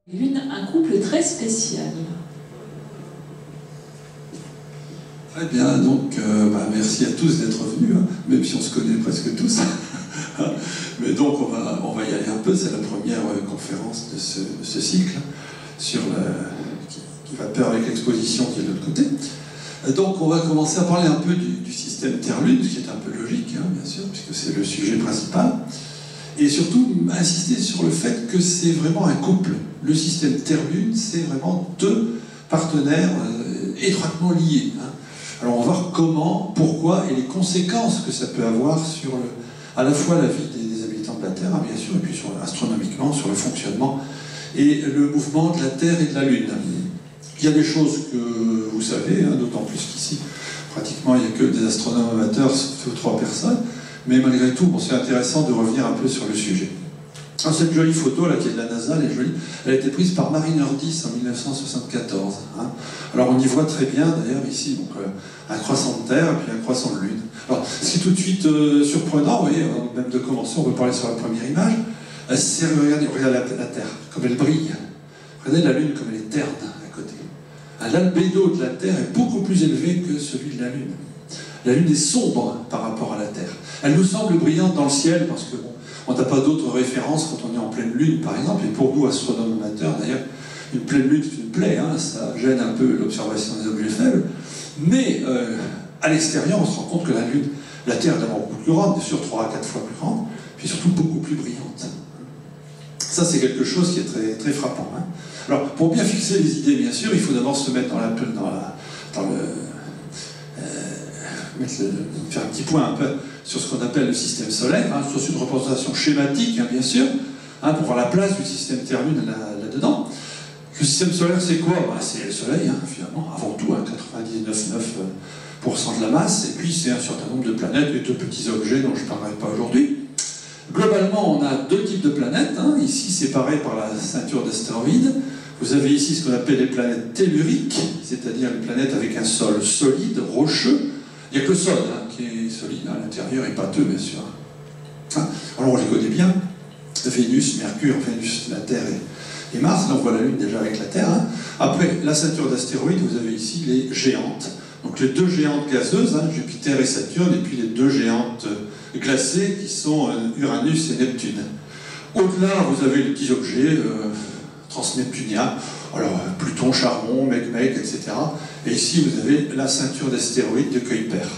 Un couple très spécial. Très bien, donc merci à tous d'être venus, hein, même si on se connaît presque tous. Mais donc on va y aller un peu, c'est la première conférence de ce cycle sur qui va de pair avec l'exposition qui est de l'autre côté. Donc on va commencer à parler un peu du système Terre-Lune, ce qui est un peu logique, hein, bien sûr, puisque c'est le sujet principal. Et surtout, insister sur le fait que c'est vraiment un couple. Le système Terre-Lune, c'est vraiment deux partenaires étroitement liés. Hein. Alors on va voir comment, pourquoi et les conséquences que ça peut avoir sur à la fois la vie des habitants de la Terre, hein, bien sûr, et puis astronomiquement, sur le fonctionnement et le mouvement de la Terre et de la Lune. Il y a des choses que vous savez, hein, d'autant plus qu'ici, pratiquement, il n'y a que des astronomes amateurs, 2 ou 3 personnes, mais malgré tout, bon, c'est intéressant de revenir un peu sur le sujet. Alors, cette jolie photo, là, qui est de la NASA, elle est jolie, elle a été prise par Mariner 10 en 1974. Hein. Alors, on y voit très bien, d'ailleurs, ici, donc, un croissant de Terre et puis un croissant de Lune. Alors, ce qui est tout de suite surprenant, vous voyez, même de commencer, on peut parler sur la première image, c'est, regardez la Terre, comme elle brille. Regardez la Lune, comme elle est terne à côté. L'albédo de la Terre est beaucoup plus élevé que celui de la Lune. La Lune est sombre par rapport à la Terre. Elle nous semble brillante dans le ciel parce que bon, on n'a pas d'autres références quand on est en pleine Lune, par exemple. Et pour nous, astronomes amateurs, d'ailleurs, une pleine Lune, c'est une plaie, hein, ça gêne un peu l'observation des objets faibles. Mais à l'extérieur, on se rend compte que la Terre est d'abord beaucoup plus grande, bien sûr 3 à 4 fois plus grande, puis surtout beaucoup plus brillante. Ça, c'est quelque chose qui est très, très frappant. Hein. Alors, pour bien fixer les idées, bien sûr, il faut d'abord se mettre faire un petit point un peu sur ce qu'on appelle le système solaire, hein, sur une représentation schématique, hein, bien sûr, hein, pour voir la place du système Terre-Lune là-dedans. Le système solaire, c'est quoi? C'est le Soleil, hein, finalement, avant tout, hein, 99,9% de la masse, et puis c'est un certain nombre de planètes et de petits objets dont je ne parlerai pas aujourd'hui. Globalement, on a 2 types de planètes, hein, ici séparées par la ceinture d'astéroïdes. Vous avez ici ce qu'on appelle les planètes telluriques, c'est-à-dire les planètes avec un sol solide, rocheux. Il n'y a que le sol hein, qui est solide, à l'intérieur et pâteux, bien sûr. Hein, alors on les connaît bien, Vénus, Mercure, Vénus, la Terre et Mars. Là on voit la Lune déjà avec la Terre. Hein. Après, la ceinture d'astéroïdes, vous avez ici les géantes. Donc les 2 géantes gazeuses, hein, Jupiter et Saturne, et puis les 2 géantes glacées qui sont Uranus et Neptune. Au-delà, vous avez les petits objets transneptuniens, alors Pluton, Charon, Mecque, etc. Et ici, vous avez la ceinture d'astéroïdes de Kuiper.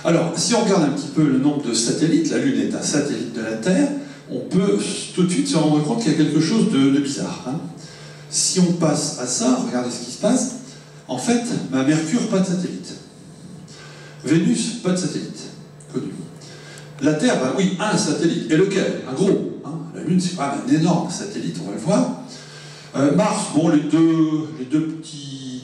Alors, si on regarde un petit peu le nombre de satellites, la Lune est un satellite de la Terre, on peut tout de suite se rendre compte qu'il y a quelque chose de bizarre. Hein. Si on passe à ça, regardez ce qui se passe. En fait, Mercure, pas de satellite. Vénus, pas de satellite. Connu. La Terre, oui, un satellite. Et lequel? Un gros. Hein. La Lune, c'est quand même un énorme satellite, on va le voir. Mars, bon, les deux petits,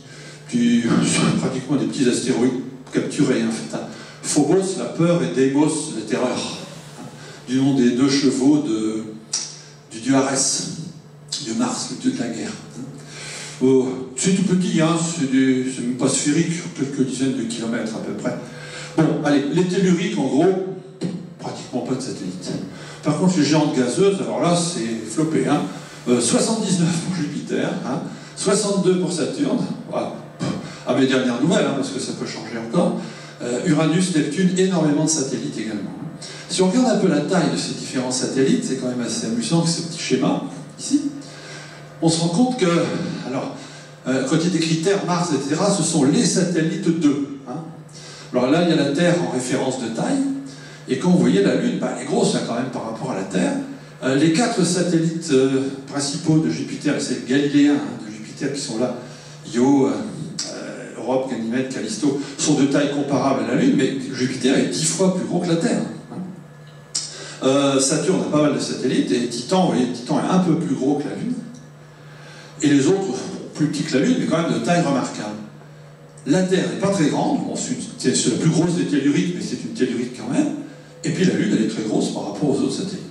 pratiquement des petits astéroïdes capturés, en fait. Hein. Phobos, la peur, et Deimos, la terreur. Hein. Du nom des 2 chevaux du dieu Arès, dieu Mars, le dieu de la guerre. Hein. Oh, c'est tout petit, hein, c'est même pas sphérique, sur quelques dizaines de kilomètres à peu près. Bon, allez, les telluriques, en gros, pratiquement pas de satellite. Par contre, les géantes gazeuses, alors là, c'est floppé, hein. 79 pour Jupiter, hein, 62 pour Saturne, voilà. À mes dernières nouvelles, hein, parce que ça peut changer encore. Uranus, Neptune, énormément de satellites également. Si on regarde un peu la taille de ces différents satellites, c'est quand même assez amusant que ce petit schéma, ici, on se rend compte que, alors, quand il y a des critères, Mars, etc., ce sont les satellites 2. Hein. Alors là, il y a la Terre en référence de taille, et quand vous voyez la Lune, elle est grosse hein, quand même par rapport à la Terre. Les 4 satellites principaux de Jupiter, c'est galiléens hein, de Jupiter qui sont là, Io, Europe, Ganymède, Callisto, sont de taille comparable à la Lune, mais Jupiter est 10 fois plus gros que la Terre. Hein. Saturne a pas mal de satellites, et Titan, vous voyez, Titan est un peu plus gros que la Lune. Et les autres, plus petits que la Lune, mais quand même de taille remarquable. La Terre n'est pas très grande, bon, c'est la plus grosse des telluriques, mais c'est une tellurique quand même. Et puis la Lune, elle est très grosse par rapport aux autres satellites.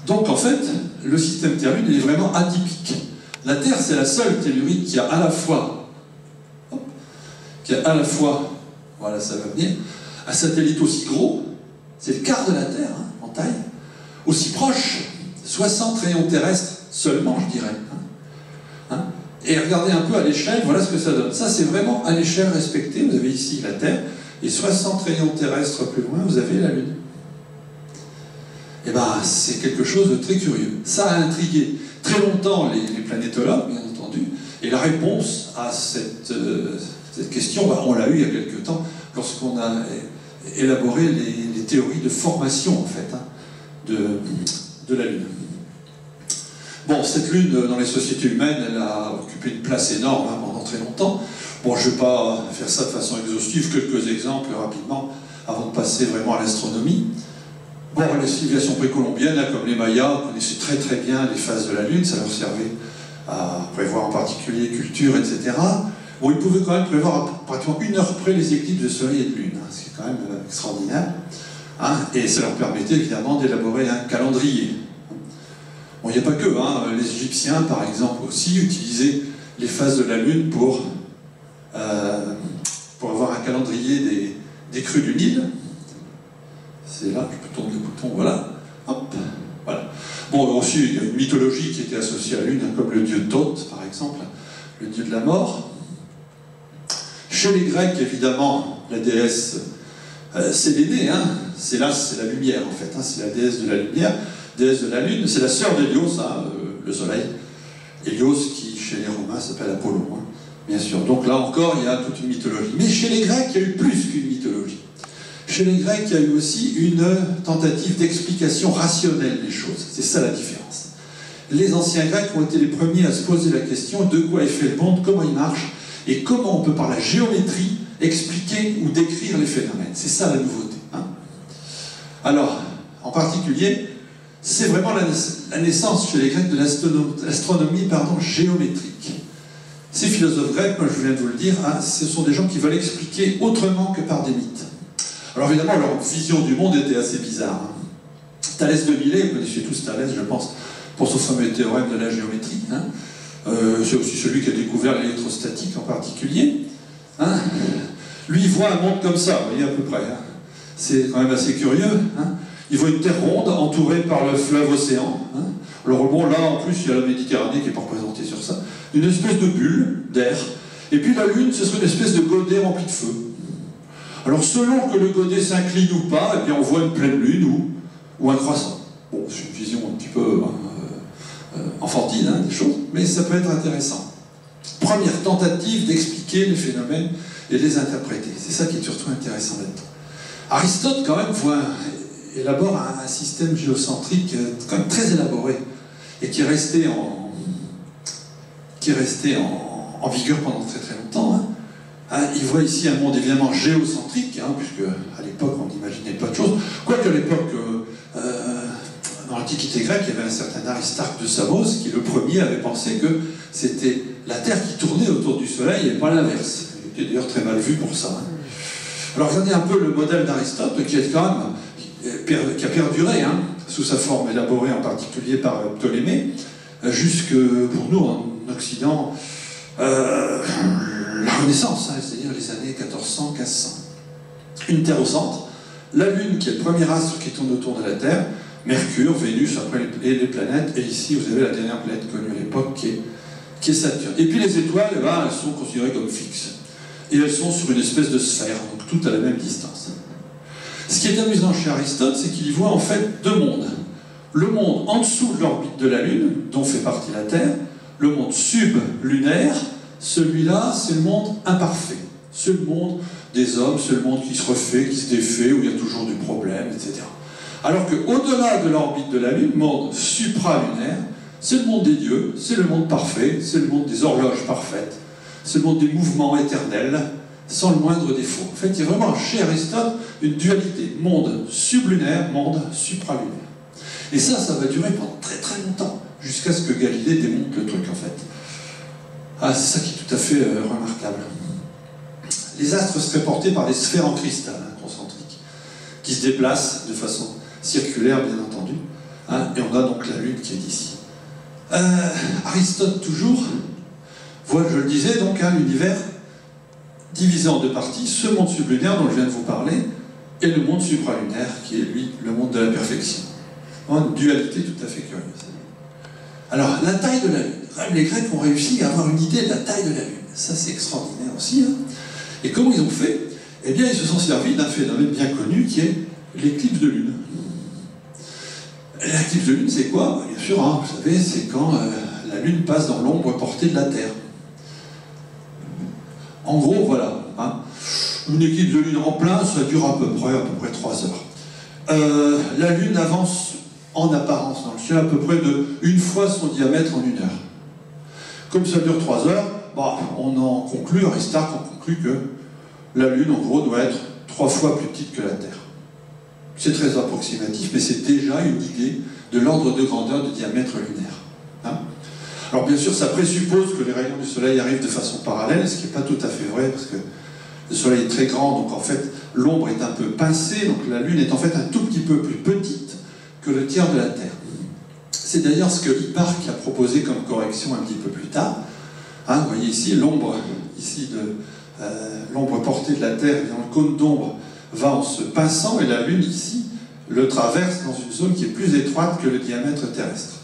Donc en fait, le système Terre-Lune est vraiment atypique. La Terre, c'est la seule tellurique qui a à la fois, voilà, ça va venir, un satellite aussi gros, c'est le quart de la Terre hein, en taille, aussi proche, 60 rayons terrestres seulement, je dirais. Hein. Et regardez un peu à l'échelle, voilà ce que ça donne. Ça, c'est vraiment à l'échelle respectée. Vous avez ici la Terre, et 60 rayons terrestres plus loin, vous avez la Lune. Et bien, c'est quelque chose de très curieux. Ça a intrigué très longtemps les planétologues, bien entendu, et la réponse à cette question, ben, on l'a eu il y a quelque temps, lorsqu'on a élaboré les théories de formation, en fait, hein, de la Lune. Bon, cette Lune, dans les sociétés humaines, elle a occupé une place énorme hein, pendant très longtemps. Bon, je ne vais pas faire ça de façon exhaustive, quelques exemples rapidement, avant de passer vraiment à l'astronomie. Bon, les civilisations précolombiennes, hein, comme les Mayas, connaissaient très très bien les phases de la Lune, ça leur servait à prévoir en particulier culture, etc. Bon, ils pouvaient quand même prévoir à pratiquement 1 heure près les éclipses de Soleil et de Lune, hein, ce qui est quand même extraordinaire. Hein, et ça leur permettait évidemment d'élaborer un calendrier. Bon, il n'y a pas que, hein, les Égyptiens, par exemple, aussi utilisaient les phases de la Lune pour avoir un calendrier des crues du Nil. C'est là, je peux tourner le bouton, voilà. Hop, voilà. Bon, aussi, il y a une mythologie qui était associée à la Lune, hein, comme le dieu Thoth, par exemple, le dieu de la mort. Chez les Grecs, évidemment, la déesse, c'est l'aînée, hein, c'est la lumière, en fait, hein, c'est la déesse de la lumière, déesse de la Lune, c'est la sœur d'Hélios, hein, le soleil. Hélios, qui, chez les Romains, s'appelle Apollon, hein, bien sûr. Donc là encore, il y a toute une mythologie. Mais chez les Grecs, il y a eu plus qu'une mythologie. Chez les Grecs, il y a eu aussi une tentative d'explication rationnelle des choses. C'est ça la différence. Les anciens Grecs ont été les premiers à se poser la question de quoi est fait le monde, comment il marche, et comment on peut, par la géométrie, expliquer ou décrire les phénomènes. C'est ça la nouveauté. Hein. Alors, en particulier, c'est vraiment la naissance chez les Grecs de l'astronomie géométrique. Ces philosophes grecs, moi je viens de vous le dire, hein, ce sont des gens qui veulent expliquer autrement que par des mythes. Alors évidemment, leur vision du monde était assez bizarre. Hein. Thalès de Milet, vous connaissez tous Thalès, je pense, pour son fameux théorème de la géométrie. Hein. C'est aussi celui qui a découvert l'électrostatique en particulier. Hein. Lui, il voit un monde comme ça, vous voyez à peu près. Hein. C'est quand même assez curieux. Hein. Il voit une terre ronde entourée par le fleuve océan. Hein. Alors bon, là, en plus, il y a la Méditerranée qui n'est pas représentée sur ça. Une espèce de bulle d'air. Et puis la Lune, ce serait une espèce de godet rempli de feu. Alors, selon que le godet s'incline ou pas, eh bien, on voit une pleine lune ou un croissant. Bon, c'est une vision un petit peu enfantine hein, des choses, mais ça peut être intéressant. Première tentative d'expliquer les phénomènes et de les interpréter. C'est ça qui est surtout intéressant là-dedans. Aristote, quand même, élabore un système géocentrique quand même très élaboré et qui est resté en vigueur pendant très très longtemps. Hein. Il voit ici un monde évidemment géocentrique, hein, puisque à l'époque on n'imaginait pas de choses. Quoique à l'époque, dans l'Antiquité grecque, il y avait un certain Aristarque de Samos qui, le premier, avait pensé que c'était la Terre qui tournait autour du Soleil et pas l'inverse. Il était d'ailleurs très mal vu pour ça. Hein. Alors regardez un peu le modèle d'Aristote qui a perduré hein, sous sa forme élaborée en particulier par Ptolémée, jusque pour nous en Occident. La Renaissance, hein, c'est-à-dire les années 1400-1500. Une Terre au centre, la Lune qui est le premier astre qui tourne autour de la Terre, Mercure, Vénus, après les planètes, et ici vous avez la dernière planète connue à l'époque qui est Saturne. Et puis les étoiles, là, elles sont considérées comme fixes. Et elles sont sur une espèce de sphère, donc toutes à la même distance. Ce qui est amusant chez Aristote, c'est qu'il y voit en fait deux mondes. Le monde en dessous de l'orbite de la Lune, dont fait partie la Terre, le monde sublunaire. Celui-là, c'est le monde imparfait. C'est le monde des hommes, c'est le monde qui se refait, qui se défait, où il y a toujours du problème, etc. Alors qu'au-delà de l'orbite de la Lune, monde supralunaire, c'est le monde des dieux, c'est le monde parfait, c'est le monde des horloges parfaites, c'est le monde des mouvements éternels, sans le moindre défaut. En fait, il y a vraiment chez Aristote une dualité, monde sublunaire, monde supralunaire. Et ça va durer pendant très très longtemps, jusqu'à ce que Galilée démonte le truc, en fait. Ah, c'est ça qui est tout à fait remarquable. Les astres seraient portés par des sphères en cristal, hein, concentriques, qui se déplacent de façon circulaire, bien entendu. Hein, et on a donc la Lune qui est ici. Aristote, toujours, voit, je le disais, donc hein, l'univers divisé en deux parties, ce monde sublunaire dont je viens de vous parler, et le monde supralunaire, qui est, lui, le monde de la perfection. Une dualité tout à fait curieuse. Alors, la taille de la Lune. Les Grecs ont réussi à avoir une idée de la taille de la Lune. Ça, c'est extraordinaire aussi. Hein. Et comment ils ont fait? Eh bien, ils se sont servis d'un phénomène bien connu qui est l'éclipse de Lune. L'éclipse de Lune, c'est quoi? Bien sûr, hein, vous savez, c'est quand la Lune passe dans l'ombre portée de la Terre. En gros, voilà. Hein. Une éclipse de Lune en plein, ça dure à peu près 3 heures. La Lune avance en apparence dans le ciel à peu près de une fois son diamètre en 1 heure. Comme ça dure 3 heures, bah, on en conclut, Aristarque en conclut que la Lune, en gros, doit être 3 fois plus petite que la Terre. C'est très approximatif, mais c'est déjà une idée de l'ordre de grandeur du diamètre lunaire. Hein. Alors bien sûr, ça présuppose que les rayons du Soleil arrivent de façon parallèle, ce qui n'est pas tout à fait vrai, parce que le Soleil est très grand, donc en fait, l'ombre est un peu pincée, donc la Lune est en fait un tout petit peu plus petite que le tiers de la Terre. C'est d'ailleurs ce que Hipparque a proposé comme correction un petit peu plus tard. Hein, vous voyez ici, l'ombre portée de la Terre, dans le cône d'ombre, va en se pinçant, et la Lune, ici, le traverse dans une zone qui est plus étroite que le diamètre terrestre.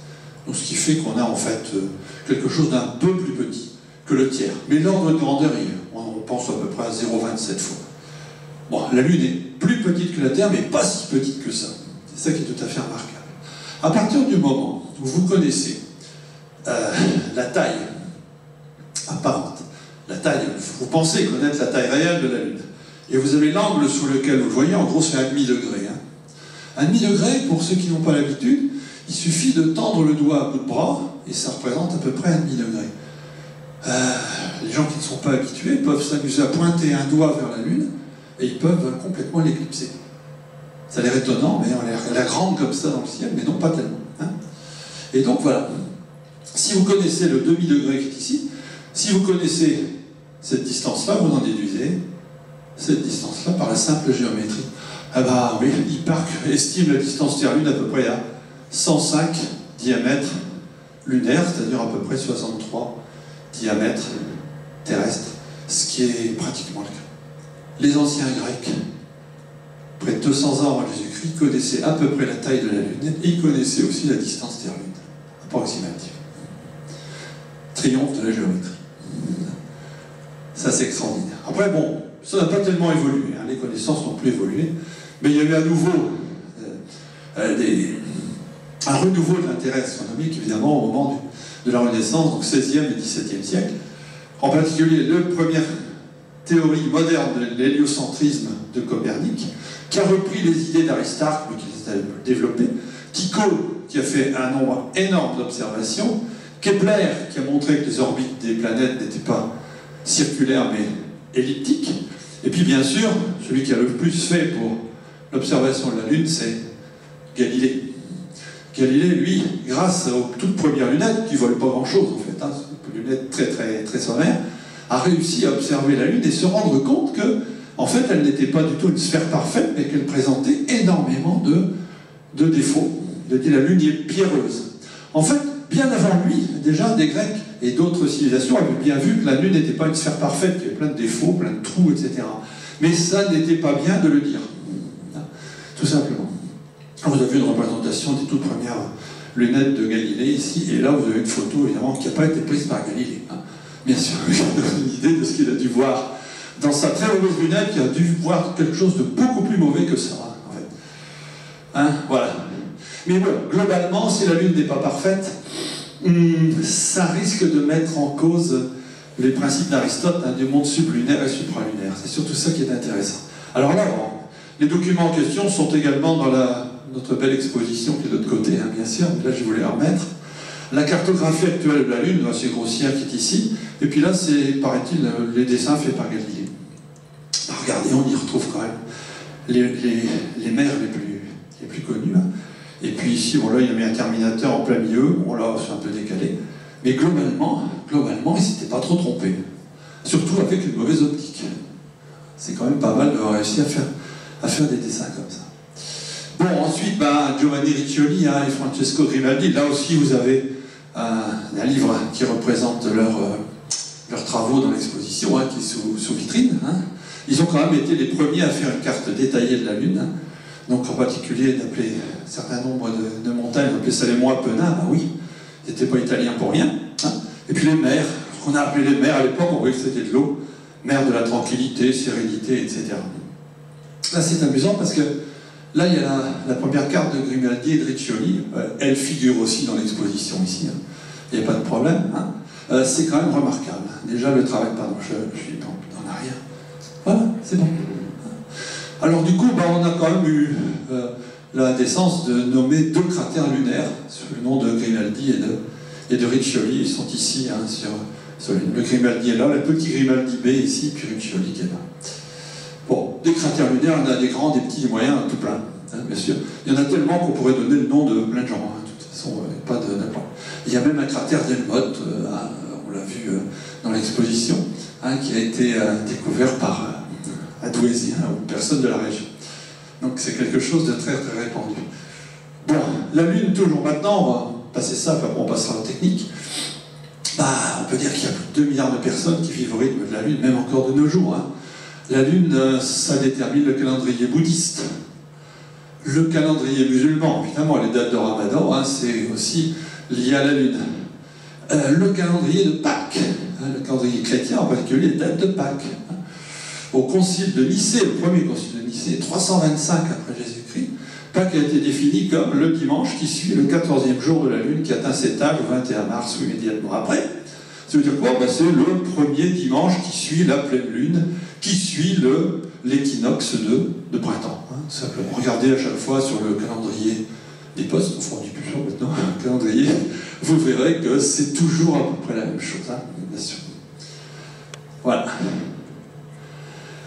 Donc, ce qui fait qu'on a en fait quelque chose d'un peu plus petit que le tiers. Mais l'ordre de grandeur, on pense à peu près à 0,27 fois. Bon, la Lune est plus petite que la Terre, mais pas si petite que ça. C'est ça qui est tout à fait remarquable. À partir du moment où vous connaissez la taille apparente, la taille, vous pensez connaître la taille réelle de la Lune, et vous avez l'angle sur lequel vous le voyez, en gros c'est 1/2 degré. Hein. 1/2 degré, pour ceux qui n'ont pas l'habitude, il suffit de tendre le doigt à bout de bras, et ça représente à peu près 1/2 degré. Les gens qui ne sont pas habitués peuvent s'amuser à pointer un doigt vers la Lune, et ils peuvent complètement l'éclipser. Ça a l'air étonnant, mais elle est grande comme ça dans le ciel, mais non, pas tellement. Hein. Et donc voilà, si vous connaissez le demi-degré qui est ici, si vous connaissez cette distance-là, vous en déduisez cette distance-là par la simple géométrie. Ah bah oui, Hipparque estime la distance Terre-Lune à peu près à 105 diamètres lunaires, c'est-à-dire à peu près 63 diamètres terrestres, ce qui est pratiquement le cas. Les anciens Grecs, près de 200 ans avant Jésus-Christ, connaissaient à peu près la taille de la Lune, et ils connaissaient aussi la distance Terre-Lune, approximative. Triomphe de la géométrie. Ça, c'est extraordinaire. Après, bon, ça n'a pas tellement évolué, hein, les connaissances n'ont plus évolué, mais il y a eu à nouveau un renouveau de l'intérêt astronomique, évidemment, au moment de la Renaissance, donc 16e et 17e siècle. En particulier, la première théorie moderne de l'héliocentrisme de Copernic, qui a repris les idées d'Aristarque, mais qui les a développées, Tycho, qui a fait un nombre énorme d'observations, Kepler, qui a montré que les orbites des planètes n'étaient pas circulaires, mais elliptiques, et puis bien sûr, celui qui a le plus fait pour l'observation de la Lune, c'est Galilée. Galilée, lui, grâce aux toutes premières lunettes, qui ne volent pas grand-chose en fait, hein, des lunettes très, très, très sommaires, a réussi à observer la Lune et se rendre compte que, en fait, elle n'était pas du tout une sphère parfaite, mais qu'elle présentait énormément de défauts. Il a dit la Lune est pierreuse. En fait, bien avant lui, déjà, des Grecs et d'autres civilisations avaient bien vu que la Lune n'était pas une sphère parfaite, qu'il y avait plein de défauts, plein de trous, etc. Mais ça n'était pas bien de le dire. Tout simplement. Vous avez une représentation des toutes premières lunettes de Galilée ici, et là vous avez une photo évidemment qui n'a pas été prise par Galilée. Hein. Bien sûr, ça donne une idée de ce qu'il a dû voir dans sa très mauvaise lunette, qui a dû voir quelque chose de beaucoup plus mauvais que ça, en fait. Hein, voilà. Mais bon, globalement, si la Lune n'est pas parfaite, ça risque de mettre en cause les principes d'Aristote, hein, du monde sublunaire et supralunaire. C'est surtout ça qui est intéressant. Alors là, bon, les documents en question sont également dans notre belle exposition qui est de l'autre côté, hein, bien sûr, mais là je voulais en remettre. La cartographie actuelle de la Lune, assez grossière, qui est ici, et puis là, c'est, paraît-il, les dessins faits par Galilée. Alors, regardez, on y retrouve quand même les mers les plus connues. Hein. Et puis ici, bon là, il y a mis un terminateur en plein milieu, bon là, c'est un peu décalé. Mais globalement, il ne s'était pas trop trompé. Surtout avec une mauvaise optique. C'est quand même pas mal d'avoir réussi à faire des dessins comme ça. Bon, ensuite, Giovanni Riccioli et Francesco Grimaldi, là aussi vous avez un livre qui représente leurs travaux dans l'exposition, hein, qui est sous vitrine. Hein. Ils ont quand même été les premiers à faire une carte détaillée de la Lune. Hein. Donc en particulier d'appeler un certain nombre de montagnes, d'appeler ça les monts Apennins, oui. Ils n'étaient pas italiens pour rien. Hein. Et puis les mers, ce qu'on a appelé les mers à l'époque, on voyait que c'était de l'eau. Mer de la tranquillité, sérénité, etc. Là, c'est amusant parce que là, il y a la première carte de Grimaldi et de Riccioli. Elle figure aussi dans l'exposition ici. Hein. Il n'y a pas de problème. Hein. C'est quand même remarquable. Déjà, le travail, pardon, je suis en arrière. Voilà, c'est bon. Alors du coup, on a quand même eu la décence de nommer 2 cratères lunaires sous le nom de Grimaldi et de Riccioli. Ils sont ici, hein, sur le Grimaldi est là, le petit Grimaldi B ici, puis Riccioli qui est là. Bon, des cratères lunaires, il y en a des grands, des petits, des moyens, tout plein, hein, bien sûr. Il y en a tellement qu'on pourrait donner le nom de plein de gens, hein, de toute façon, pas de plan. Il y a même un cratère d'Helmholtz, on l'a vu dans l'exposition, hein, qui a été découvert par un Douaisien ou personne de la région. Donc c'est quelque chose de très très répandu. Bon, la Lune toujours maintenant, on va passer ça, puis après on passera aux techniques. On peut dire qu'il y a plus de 2 milliards de personnes qui vivent au rythme de la Lune, même encore de nos jours. Hein. La Lune, ça détermine le calendrier bouddhiste. Le calendrier musulman, évidemment, les dates de Ramadan, hein, c'est aussi lié à la Lune. Le calendrier de Pâques, hein, le calendrier chrétien, en particulier les dates de Pâques. Hein. Au concile de Nicée, le premier concile de Nicée, 325 après Jésus-Christ, Pâques a été défini comme le dimanche qui suit le 14e jour de la Lune qui atteint cet âge le 21 mars ou immédiatement après. Ça veut dire quoi? C'est le premier dimanche qui suit la pleine Lune, qui suit l'équinoxe de printemps. Hein, simplement. Regardez à chaque fois sur le calendrier des postes, on dit plus maintenant, le calendrier, vous verrez que c'est toujours à peu près la même chose, hein, bien sûr. Voilà.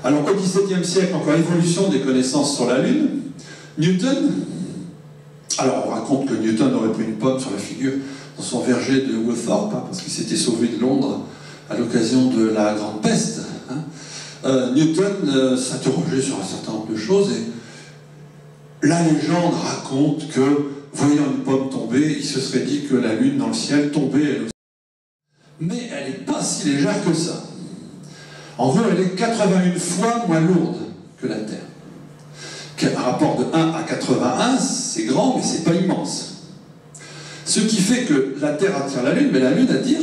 Alors au XVIIe siècle, encore évolution des connaissances sur la Lune. Newton, alors on raconte que Newton aurait pris une pomme sur la figure dans son verger de Woolthorpe, hein, parce qu'il s'était sauvé de Londres à l'occasion de la Grande Peste. Hein. Newton s'interrogeait sur un certain nombre de choses et la légende raconte que, voyant une pomme tomber, il se serait dit que la Lune dans le ciel tombait elle aussi. Mais elle n'est pas si légère que ça. En gros, elle est 81 fois moins lourde que la Terre. Un rapport de 1 à 81, c'est grand, mais c'est pas immense. Ce qui fait que la Terre attire la Lune, mais la Lune attire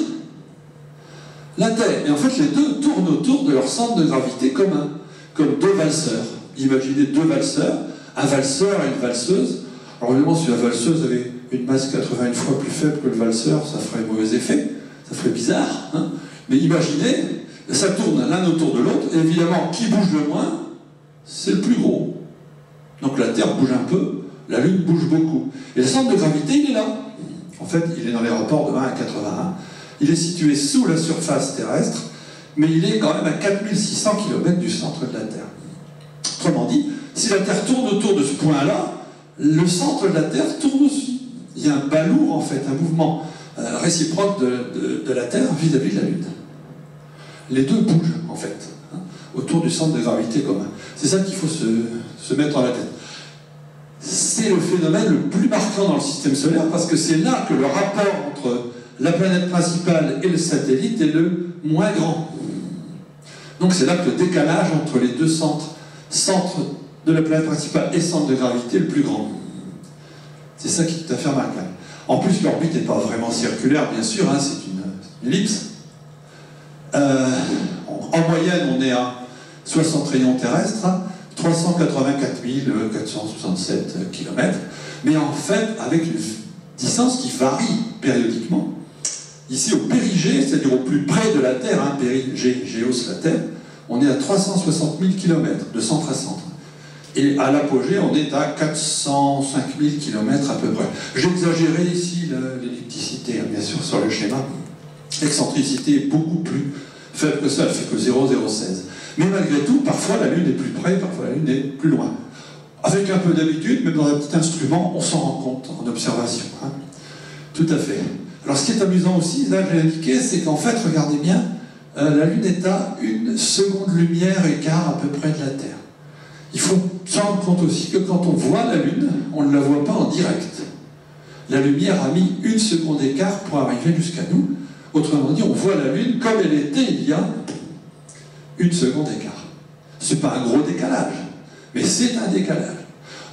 la Terre. Et en fait, les deux tournent autour de leur centre de gravité commun, comme 2 valseurs. Imaginez 2 valseurs, un valseur et une valseuse. Alors évidemment, si la valseuse avait une masse 81 fois plus faible que le valseur, ça ferait mauvais effet, ça ferait bizarre. Hein. Mais imaginez, ça tourne l'un autour de l'autre, et évidemment, qui bouge le moins, c'est le plus gros. Donc la Terre bouge un peu, la Lune bouge beaucoup. Et le centre de gravité, il est là. En fait, il est dans les rapports de 1 à 81. Il est situé sous la surface terrestre, mais il est quand même à 4600 km du centre de la Terre. Autrement dit, si la Terre tourne autour de ce point-là, le centre de la Terre tourne aussi. Il y a un balourd, en fait, un mouvement réciproque de la Terre vis-à-vis de la Lune. Les deux bougent, en fait, hein, autour du centre de gravité commun. C'est ça qu'il faut se mettre dans la tête. C'est le phénomène le plus marquant dans le système solaire parce que c'est là que le rapport entre la planète principale et le satellite est le moins grand. Donc c'est là que le décalage entre les deux centre de la planète principale et centre de gravité est le plus grand. C'est ça qui est tout à fait remarquable. En plus, l'orbite n'est pas vraiment circulaire, bien sûr, hein, c'est une ellipse. En moyenne, on est à 60 rayons terrestres, hein, 384 467 km, mais en fait, avec une distance qui varie périodiquement. Ici, au périgée, c'est-à-dire au plus près de la Terre, hein, périgée, géos, la Terre, on est à 360 000 km de centre à centre. Et à l'apogée, on est à 405 000 km à peu près. J'ai exagéré ici l'ellipticité, hein, bien sûr, sur le schéma. L'excentricité est beaucoup plus faible que ça, elle fait que 0,016. Mais malgré tout, parfois la Lune est plus près, parfois la Lune est plus loin. Avec un peu d'habitude, même dans un petit instrument, on s'en rend compte en observation. Hein. Tout à fait. Alors ce qui est amusant aussi, là je l'ai indiqué, c'est qu'en fait, regardez bien, la Lune est à 1 seconde lumière écart à peu près de la Terre. Il faut se rendre compte aussi que quand on voit la Lune, on ne la voit pas en direct. La lumière a mis 1 seconde écart pour arriver jusqu'à nous. Autrement dit, on voit la Lune comme elle était il y a 1 seconde écart. Ce n'est pas un gros décalage, mais c'est un décalage.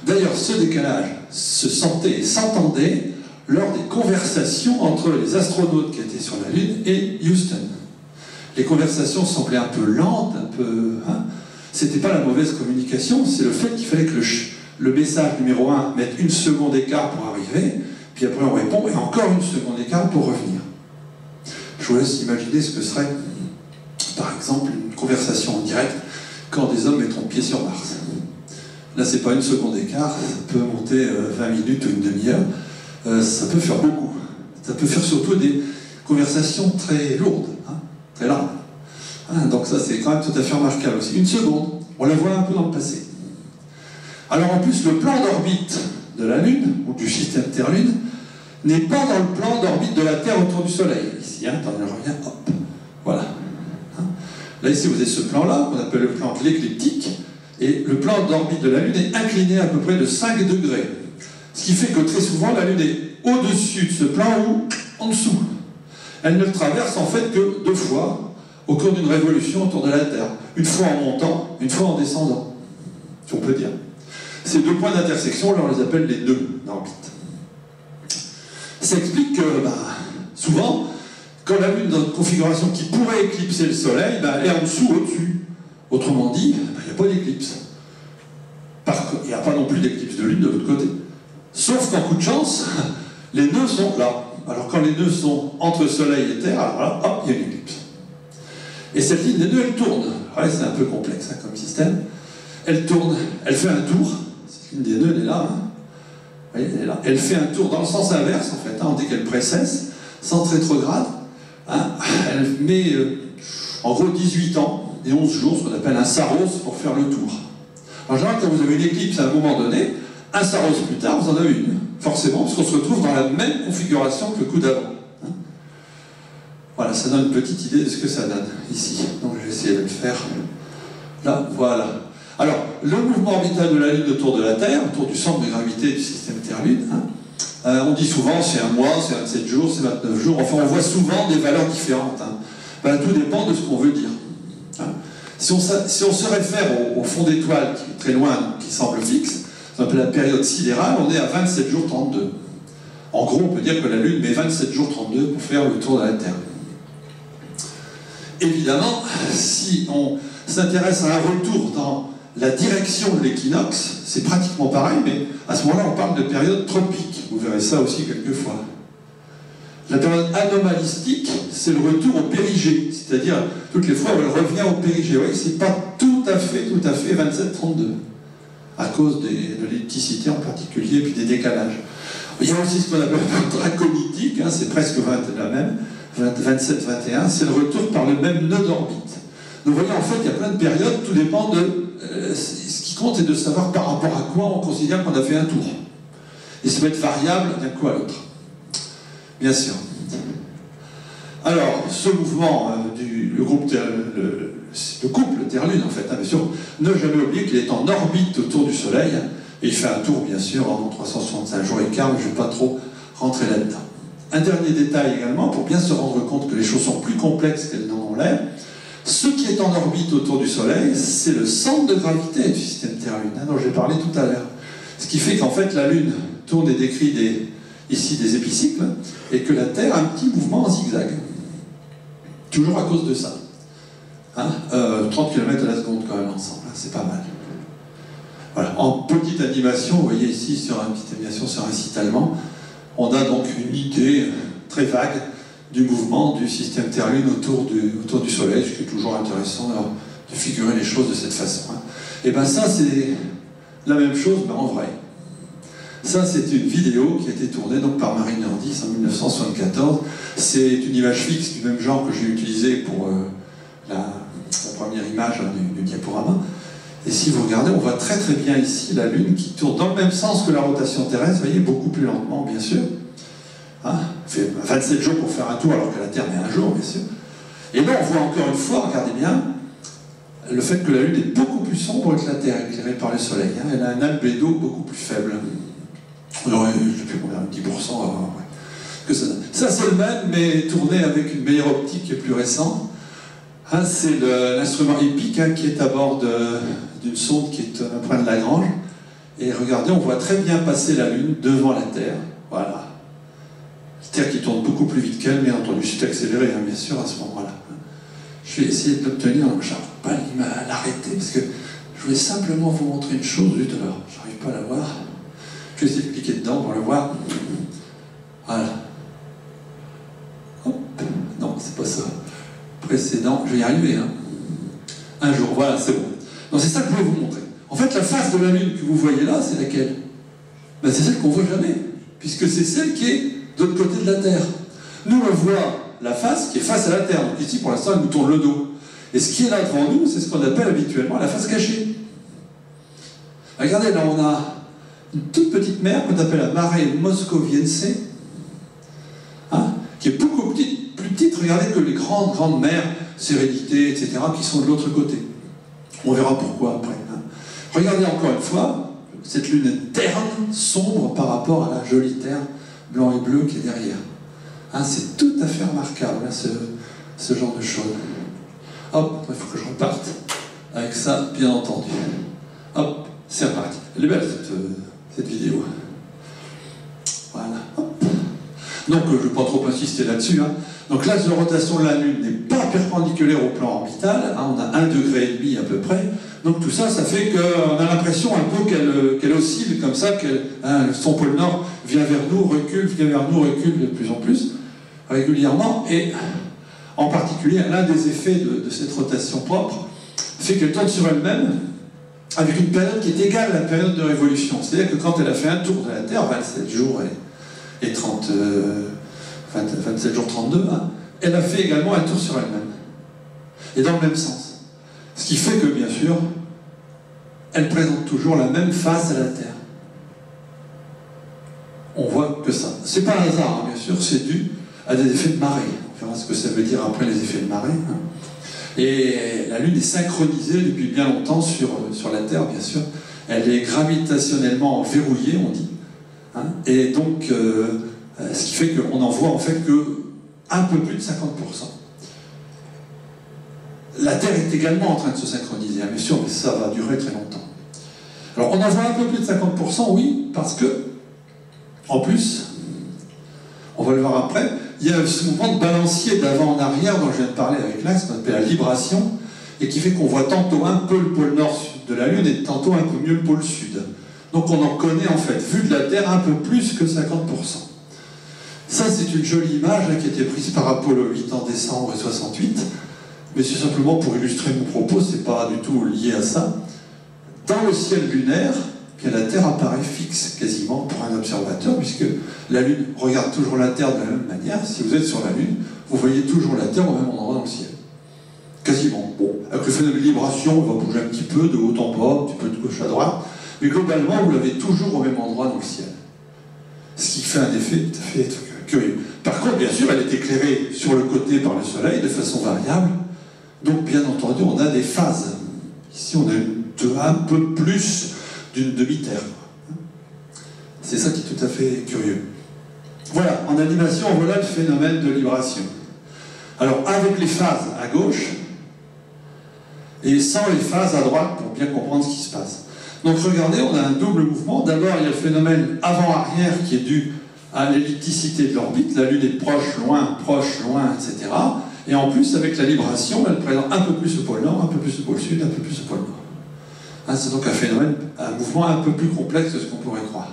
D'ailleurs, ce décalage se sentait et s'entendait lors des conversations entre les astronautes qui étaient sur la Lune et Houston. Les conversations semblaient un peu lentes, un peu... C'était pas la mauvaise communication, c'est le fait qu'il fallait que le message numéro 1 mette 1 seconde d'écart pour arriver, puis après on répond, et encore 1 seconde d'écart pour revenir. Je vous laisse imaginer ce que serait, par exemple, une conversation en direct quand des hommes mettront pied sur Mars. Là, c'est pas 1 seconde d'écart, ça peut monter 20 minutes ou une demi-heure, ça peut faire beaucoup. Ça peut faire surtout des conversations très lourdes, très larges. Donc ça, c'est quand même tout à fait remarquable aussi. 1 seconde, on la voit un peu dans le passé. Alors en plus, le plan d'orbite de la Lune, ou du système Terre-Lune, n'est pas dans le plan d'orbite de la Terre autour du Soleil. Ici, quand on revient, hop, voilà. Là, ici, vous avez ce plan-là, qu'on appelle le plan de l'écliptique, et le plan d'orbite de la Lune est incliné à peu près de 5 degrés. Ce qui fait que très souvent, la Lune est au-dessus de ce plan ou en dessous. Elle ne le traverse en fait que 2 fois au cours d'une révolution autour de la Terre. Une fois en montant, une fois en descendant, si on peut dire. Ces 2 points d'intersection, on les appelle les nœuds d'orbite. Ça explique que, souvent, quand la Lune, dans une configuration qui pourrait éclipser le Soleil, est en dessous, au-dessus. Autrement dit, il n'y a pas d'éclipse. Il n'y a pas non plus d'éclipse de Lune de l'autre côté. Sauf qu'en coup de chance, les nœuds sont là. Alors quand les nœuds sont entre Soleil et Terre, alors là, hop, il y a une éclipse. Et cette ligne des nœuds, elle tourne. Ouais, c'est un peu complexe comme système. Elle tourne, elle fait un tour. Cette ligne des nœuds, elle est là. Vous voyez, elle est là. Elle fait un tour dans le sens inverse, en fait, dès qu'elle précesse, sans rétrograde. Elle met en gros 18 ans et 11 jours, ce qu'on appelle un saros, pour faire le tour. En général, quand vous avez une éclipse à un moment donné, un saros plus tard, vous en avez une. Forcément, parce qu'on se retrouve dans la même configuration que le coup d'avant. Voilà, ça donne une petite idée de ce que ça donne ici. Donc je vais essayer de le faire. Là, voilà. Alors, le mouvement orbital de la Lune autour de la Terre, autour du centre de gravité du système Terre-Lune, on dit souvent c'est 1 mois, c'est 27 jours, c'est 29 jours. Enfin, on voit souvent des valeurs différentes. Tout dépend de ce qu'on veut dire. Si on se réfère au fond d'étoile qui est très loin, qui semble fixe, ça s'appelle la période sidérale, on est à 27 jours 32. En gros, on peut dire que la Lune met 27 jours 32 pour faire le tour de la Terre. Évidemment, si on s'intéresse à un retour dans la direction de l'équinoxe, c'est pratiquement pareil, mais à ce moment-là, on parle de période tropique. Vous verrez ça aussi quelquefois. La période anomalistique, c'est le retour au périgée, c'est-à-dire toutes les fois où elle revient au périgée. Oui, c'est pas tout à fait 27-32, à cause de l'ellipticité en particulier, et puis des décalages. Il y a aussi ce qu'on appelle le draconitique, c'est presque la même, 27-21, c'est le retour par le même nœud d'orbite. Donc vous voyez, en fait, il y a plein de périodes, tout dépend de... ce qui compte, c'est de savoir par rapport à quoi on considère qu'on a fait un tour. Et ça peut être variable d'un coup à l'autre. Bien sûr. Alors, ce mouvement le couple Terre-Lune, en fait, bien sûr, ne jamais oublier qu'il est en orbite autour du Soleil, et il fait un tour, bien sûr, en 365 jours et quart, mais je ne vais pas trop rentrer là-dedans. Un dernier détail également, pour bien se rendre compte que les choses sont plus complexes qu'elles n'en ont l'air, ce qui est en orbite autour du Soleil, c'est le centre de gravité du système Terre-Lune, dont j'ai parlé tout à l'heure. Ce qui fait qu'en fait, la Lune tourne et décrit ici des épicycles, et que la Terre a un petit mouvement en zigzag. Toujours à cause de ça. 30 km à la seconde quand même ensemble, c'est pas mal. Voilà. En petite animation, vous voyez ici sur une petite animation sur un site allemand, on a donc une idée très vague du mouvement du système Terre-Lune autour du Soleil, ce qui est toujours intéressant de figurer les choses de cette façon. Et bien ça, c'est la même chose, mais en vrai. Ça, c'est une vidéo qui a été tournée donc, par Mariner 10 en 1974. C'est une image fixe du même genre que j'ai utilisée pour la première image du diaporama. Et si vous regardez, on voit très très bien ici la Lune qui tourne dans le même sens que la rotation terrestre, vous voyez, beaucoup plus lentement, bien sûr. Il fait 27 jours pour faire un tour, alors que la Terre met 1 jour, bien sûr. Et là, on voit encore une fois, regardez bien, le fait que la Lune est beaucoup plus sombre que la Terre, éclairée par le Soleil. Elle a un albédo beaucoup plus faible. Alors, je ne sais plus combien, 10%, que ça donne. Ça, c'est le même, mais tourné avec une meilleure optique et plus récente. C'est l'instrument EPIC qui est à bord d'une sonde qui est un point de Lagrange. Et regardez, on voit très bien passer la Lune devant la Terre. Voilà. Terre qui tourne beaucoup plus vite qu'elle, bien entendu, c'est accéléré, hein, bien sûr, à ce moment-là. Je vais essayer de l'obtenir, je n'arrive pas à l'arrêter, parce que je voulais simplement vous montrer une chose, zut alors, j'arrive pas à la voir. Je vais essayer de cliquer dedans pour le voir. Voilà. Hop. Non, c'est pas ça. Précédent, je vais y arriver, hein. Un jour, voilà, c'est bon. Donc c'est ça que je voulais vous montrer. En fait, la face de la Lune que vous voyez là, c'est laquelle? Ben, c'est celle qu'on voit jamais, puisque c'est celle qui est de l'autre côté de la Terre. Nous, on voit la face qui est face à la Terre. Donc ici, pour l'instant, elle nous tourne le dos. Et ce qui est là devant nous, c'est ce qu'on appelle habituellement la face cachée. Regardez, là, on a une toute petite mer qu'on appelle la marée moscoviense, hein, qui est beaucoup plus petite, regardez, que les grandes mers, Sérénité, etc., qui sont de l'autre côté. On verra pourquoi après. Hein. Regardez encore une fois, cette lune terne, sombre par rapport à la jolie terre blanc et bleu qui est derrière. Hein, c'est tout à fait remarquable, hein, ce genre de choses. Hop, il faut que je reparte avec ça, bien entendu. Hop, c'est reparti. Elle est belle cette vidéo. Voilà. Hop. Donc, je ne vais pas trop insister là-dessus. Hein. Donc, l'axe de rotation de la Lune n'est pas perpendiculaire au plan orbital. Hein, on a 1,5 degré à peu près. Donc, tout ça, ça fait qu'on a l'impression un peu qu'elle oscille comme ça, hein, son pôle nord vient vers nous, recule de plus en plus, régulièrement. Et en particulier, l'un des effets de cette rotation propre fait qu'elle tourne sur elle-même avec une période qui est égale à la période de révolution. C'est-à-dire que quand elle a fait un tour de la Terre, 27 jours et 27 jours 32, hein, elle a fait également un tour sur elle-même. Et dans le même sens. Ce qui fait que, bien sûr, elle présente toujours la même face à la Terre. On voit que ça. C'est pas un hasard, hein, bien sûr, c'est dû à des effets de marée. On verra ce que ça veut dire après les effets de marée. Hein. Et la Lune est synchronisée depuis bien longtemps sur la Terre, bien sûr. Elle est gravitationnellement verrouillée, on dit. Hein. Et donc, ce qui fait qu'on en voit en fait que un peu plus de 50%. La Terre est également en train de se synchroniser, hein, bien sûr, mais ça va durer très longtemps. Alors, on en voit un peu plus de 50%, oui, parce que, en plus, on va le voir après, il y a ce mouvement de balancier d'avant en arrière dont je viens de parler avec l'axe, qu'on appelle la libration, et qui fait qu'on voit tantôt un peu le pôle nord-sud de la Lune et tantôt un peu mieux le pôle sud. Donc on en connaît en fait, vu de la Terre, un peu plus que 50%. Ça, c'est une jolie image hein, qui a été prise par Apollo 8 en décembre 68, mais c'est simplement pour illustrer mon propos, c'est pas du tout lié à ça. Dans le ciel lunaire, bien, la Terre apparaît fixe quasiment pour un observateur, puisque la Lune regarde toujours la Terre de la même manière. Si vous êtes sur la Lune, vous voyez toujours la Terre au même endroit dans le ciel. Quasiment. Bon, avec le phénomène de libration, on va bouger un petit peu de haut en bas, un petit peu de gauche à droite, mais globalement, vous l'avez toujours au même endroit dans le ciel. Ce qui fait un effet tout à fait curieux. Par contre, bien sûr, elle est éclairée sur le côté par le Soleil de façon variable, donc bien entendu, on a des phases. Ici, on a un peu plus d'une demi-terre. C'est ça qui est tout à fait curieux. Voilà, en animation, voilà le phénomène de libration. Alors, avec les phases à gauche, et sans les phases à droite, pour bien comprendre ce qui se passe. Donc, regardez, on a un double mouvement. D'abord, il y a le phénomène avant-arrière qui est dû à l'ellipticité de l'orbite. La Lune est proche, loin, etc. Et en plus, avec la libration, elle présente un peu plus le pôle nord, un peu plus le pôle sud, un peu plus le pôle nord. Hein, c'est donc un mouvement un peu plus complexe que ce qu'on pourrait croire.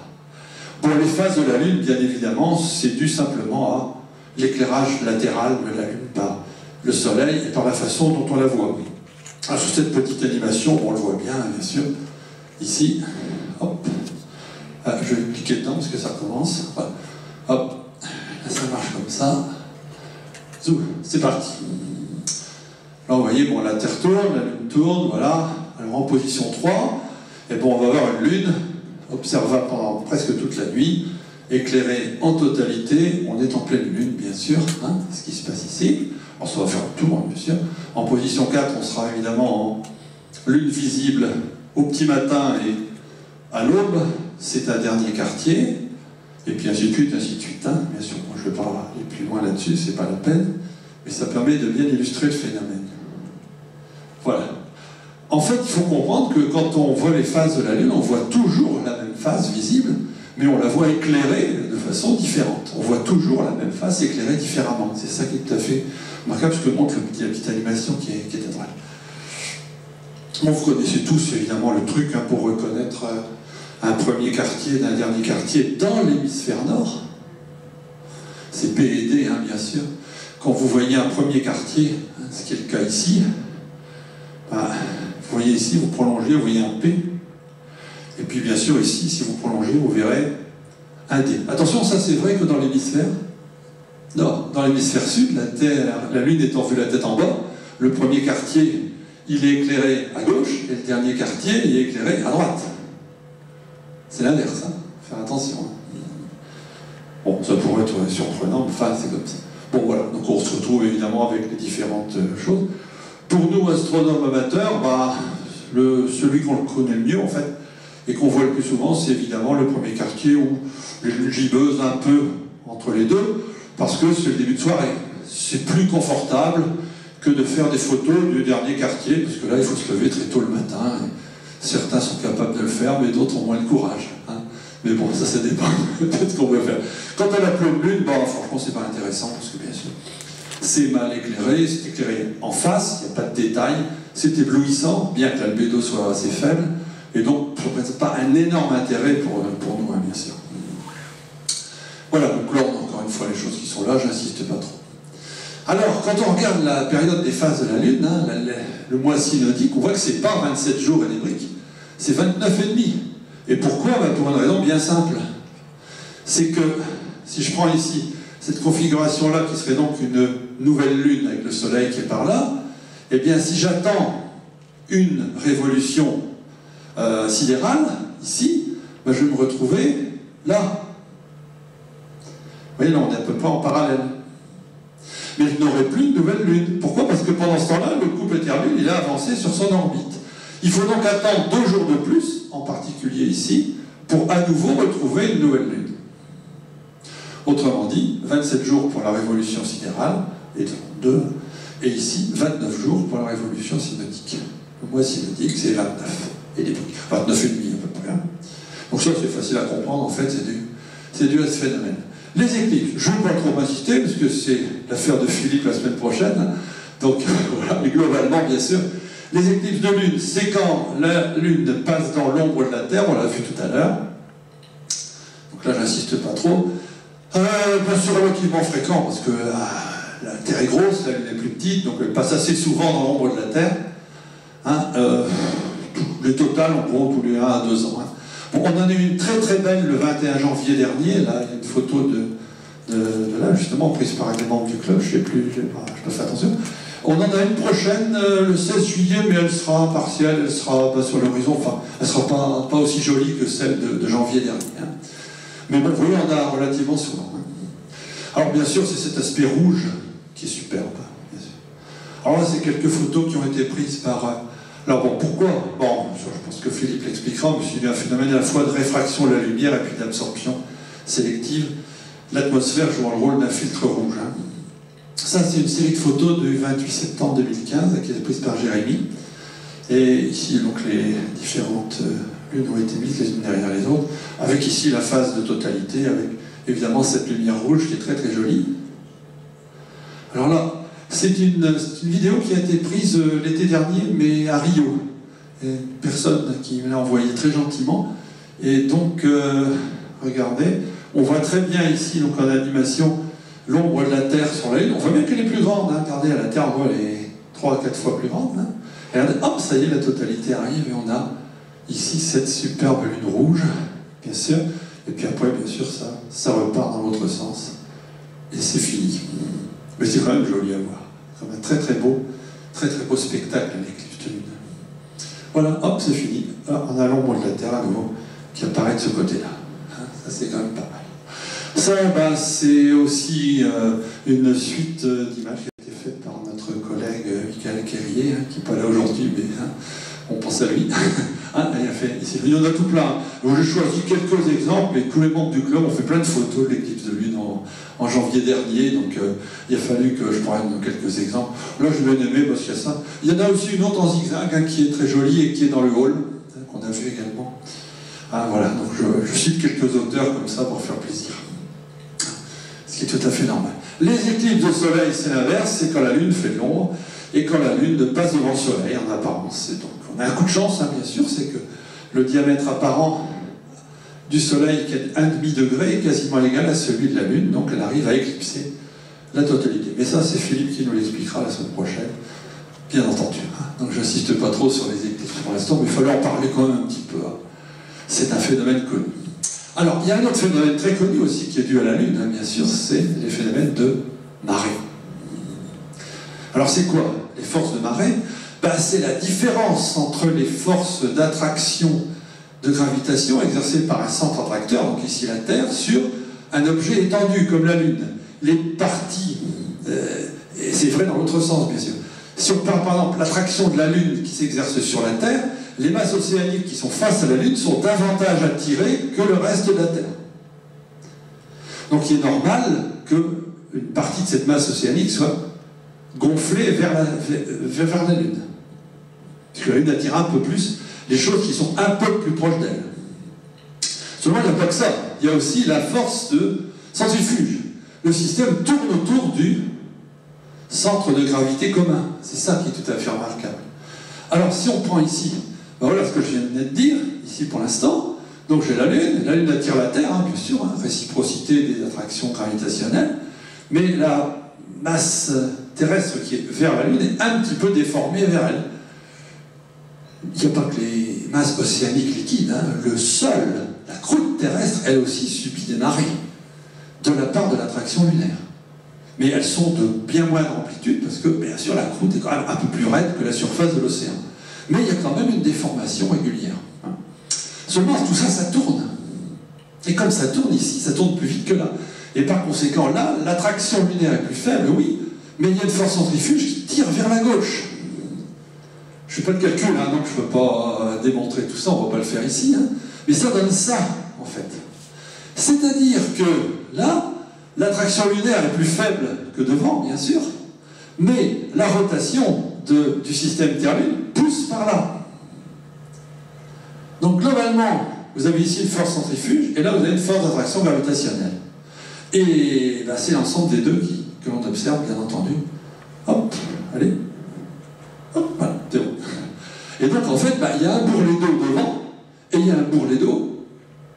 Pour les phases de la Lune, bien évidemment, c'est dû simplement à l'éclairage latéral de la Lune par le Soleil et par la façon dont on la voit. Alors, sur cette petite animation, on le voit bien sûr, ici, hop, je vais cliquer dedans parce que ça commence, hop, là ça marche comme ça, zou, c'est parti. Là, vous voyez, bon, la Terre tourne, la Lune tourne, voilà. Alors, en position 3, et bon, on va avoir une Lune observable pendant presque toute la nuit, éclairée en totalité. On est en pleine Lune, bien sûr, hein, ce qui se passe ici. Alors, ça va faire le tour, hein, bien sûr. En position 4, on sera évidemment en Lune visible au petit matin et à l'aube. C'est un dernier quartier. Et puis ainsi de suite, hein. Bien sûr, moi, je ne vais pas aller plus loin là-dessus, c'est pas la peine. Mais ça permet de bien illustrer le phénomène. Voilà. En fait, il faut comprendre que quand on voit les phases de la Lune, on voit toujours la même phase visible, mais on la voit éclairée de façon différente. On voit toujours la même face éclairée différemment. C'est ça qui est tout à fait remarquable, parce que montre la petite animation qui est à droite. Bon, vous connaissez tous évidemment le truc pour reconnaître un premier quartier d'un dernier quartier dans l'hémisphère nord. C'est P et D, bien sûr. Quand vous voyez un premier quartier, ce qui est le cas ici, vous voyez ici, vous prolongez, vous voyez un P. Et puis bien sûr ici, si vous prolongez, vous verrez un D. Attention, ça c'est vrai que dans l'hémisphère nord. Dans l'hémisphère sud, la Lune étant vue la tête en bas, le premier quartier, il est éclairé à gauche, et le dernier quartier, il est éclairé à droite. C'est l'inverse, faire attention. Bon, ça pourrait être surprenant, mais enfin, c'est comme ça. Bon, voilà, donc on se retrouve évidemment avec les différentes choses. Pour nous, astronomes amateurs, celui qu'on connaît le mieux, en fait, et qu'on voit le plus souvent, c'est évidemment le premier quartier où les lunes gibbeuses un peu entre les deux, parce que c'est le début de soirée. C'est plus confortable que de faire des photos du dernier quartier, parce que là, il faut se lever très tôt le matin. Certains sont capables de le faire, mais d'autres ont moins de courage. Mais bon, ça dépend peut-être ce qu'on veut faire. Quant à la pleine lune, franchement, c'est pas intéressant, parce que bien sûr, c'est mal éclairé, c'est éclairé en face, il n'y a pas de détails, c'est éblouissant, bien que l'albédo soit assez faible, et donc ça ne représente pas un énorme intérêt pour nous, bien sûr. Voilà, donc l'ordre, encore une fois, les choses qui sont là, j'insiste pas trop. Alors, quand on regarde la période des phases de la Lune, le mois synodique, on voit que c'est pas 27 jours et des briques, c'est 29,5. Et pourquoi? Pour une raison bien simple. C'est que, si je prends ici cette configuration-là, qui serait donc une nouvelle Lune avec le Soleil qui est par là, eh bien, si j'attends une révolution sidérale, ici, je vais me retrouver là. Vous voyez, là, on est à peu près en parallèle. Mais je n'aurai plus de nouvelle Lune. Pourquoi? Parce que pendant ce temps-là, le couple Terre-Lune, il a avancé sur son orbite. Il faut donc attendre 2 jours de plus, en particulier ici, pour à nouveau retrouver une nouvelle Lune. Autrement dit, 27 jours pour la révolution sidérale, et 32, et ici, 29 jours pour la révolution synodique. Le mois synodique, c'est 29, et des 29,5 à peu près. Donc ça, c'est facile à comprendre, en fait, c'est dû à ce phénomène. Les éclipses, je ne vais pas trop insister, parce que c'est l'affaire de Philippe la semaine prochaine, donc voilà, mais globalement, bien sûr, les éclipses de lune, c'est quand la lune passe dans l'ombre de la Terre, on l'a vu tout à l'heure. Donc là, j'insiste pas trop. Bien sûr, relativement fréquent, parce que la Terre est grosse, la Lune est plus petite, donc elle passe assez souvent dans l'ombre de la Terre. Les totales, en gros, tous les 1 à 2 ans. Bon, on en a eu une très très belle le 21 janvier dernier, là, il y a une photo de là, justement, prise par des membres du club, je ne sais plus, je n'ai pas fait attention. On en a une prochaine le 16 juillet, mais elle sera partielle, elle sera sur l'horizon, enfin, elle ne sera pas aussi jolie que celle de janvier dernier. Mais bon, vous voyez, on a relativement souvent. Alors bien sûr, c'est cet aspect rouge qui est superbe. Bien sûr. Alors là, c'est quelques photos qui ont été prises par... Alors bon, pourquoi? Bon, je pense que Philippe l'expliquera, mais c'est un phénomène à la fois de réfraction de la lumière et puis d'absorption sélective. L'atmosphère joue le rôle d'un filtre rouge. Ça, c'est une série de photos du 28 septembre 2015 qui a été prise par Jérémy. Et ici, donc, les différentes lunes ont été mises les unes derrière les autres, avec ici la phase de totalité, avec évidemment cette lumière rouge qui est très très jolie. Alors là, c'est une vidéo qui a été prise l'été dernier, mais à Rio. Et une personne qui me l'a envoyée très gentiment. Et donc, regardez, on voit très bien ici, donc en animation, l'ombre de la Terre sur la Lune. On voit bien qu'elle est plus grande. Regardez, à la Terre, on voit elle est 3 à 4 fois plus grande. Et regardez, hop, ça y est, la totalité arrive et on a ici cette superbe lune rouge, bien sûr. Et puis après, bien sûr, ça repart dans l'autre sens. Et c'est fini. Mais c'est quand même joli à voir. C'est un très très beau spectacle, l'éclipse de lune. Voilà, hop, c'est fini. Là, on a l'ombre de la Terre à nouveau qui apparaît de ce côté-là. Ça, c'est quand même pas mal. Ça, c'est aussi une suite d'images qui a été faite par notre collègue Michael Quérier, qui n'est pas là aujourd'hui, mais on pense à lui. Il a fait ici. Il y en a tout plein. Donc j'ai choisi quelques exemples, et tous les membres du club ont fait plein de photos de l'éclipse de lune en janvier dernier, donc il a fallu que je prenne quelques exemples. Là, je l'ai aimé parce qu'il y a ça. Il y en a aussi une autre en zigzag qui est très jolie et qui est dans le hall, qu'on a vu également. Ah, voilà, donc je cite quelques auteurs comme ça pour faire plaisir. Ce qui est tout à fait normal. Les éclipses de soleil, c'est l'inverse, c'est quand la Lune fait de l'ombre et quand la Lune passe devant le soleil en apparence. Et donc, on a un coup de chance, hein, bien sûr, c'est que le diamètre apparent du soleil, qui est 1,5 degré, est quasiment égal à celui de la Lune, donc elle arrive à éclipser la totalité. Mais ça, c'est Philippe qui nous l'expliquera la semaine prochaine, bien entendu. Hein. Donc, je n'insiste pas trop sur les éclipses pour l'instant, mais il fallait en parler quand même un petit peu. Hein. C'est un phénomène connu. Alors, il y a un autre phénomène très connu aussi qui est dû à la Lune, hein, bien sûr, c'est les phénomènes de marée. Alors, c'est quoi les forces de marée? Ben, c'est la différence entre les forces d'attraction, de gravitation exercées par un centre attracteur, donc ici la Terre, sur un objet étendu comme la Lune. Les parties, et c'est vrai dans l'autre sens, bien sûr. Sur, par exemple, l'attraction de la Lune qui s'exerce sur la Terre, les masses océaniques qui sont face à la Lune sont davantage attirées que le reste de la Terre. Donc il est normal qu'une partie de cette masse océanique soit gonflée vers la Lune. Parce que la Lune attire un peu plus les choses qui sont un peu plus proches d'elle. Seulement, il n'y a pas que ça. Il y a aussi la force de centrifuge. Le système tourne autour du centre de gravité commun. C'est ça qui est tout à fait remarquable. Alors, si on prend ici, ben voilà ce que je viens de dire, ici pour l'instant. Donc j'ai la Lune attire la Terre, hein, bien sûr, hein, réciprocité des attractions gravitationnelles, mais la masse terrestre qui est vers la Lune est un petit peu déformée vers elle. Il n'y a pas que les masses océaniques liquides, hein, le sol, la croûte terrestre, elle aussi subit des marées de la part de l'attraction lunaire. Mais elles sont de bien moindre amplitude parce que, bien sûr, la croûte est quand même un peu plus raide que la surface de l'océan. Mais il y a quand même une déformation régulière. Hein. Seulement, tout ça, ça tourne. Et comme ça tourne ici, ça tourne plus vite que là. Et par conséquent, là, l'attraction lunaire est plus faible, oui, mais il y a une force centrifuge qui tire vers la gauche. Je ne fais pas de calcul, hein, donc je ne peux pas démontrer tout ça, on ne va pas le faire ici. Hein. Mais ça donne ça, en fait. C'est-à-dire que là, l'attraction lunaire est plus faible que devant, bien sûr, mais la rotation du système Terre-Lune pousse par là. Donc globalement, vous avez ici une force centrifuge, et là vous avez une force d'attraction gravitationnelle. Et ben, c'est l'ensemble des deux que l'on observe, bien entendu. Hop, allez. Hop, voilà, c'est bon. Et donc en fait, ben, il y a un bourrelet d'eau devant, et il y a un bourrelet d'eau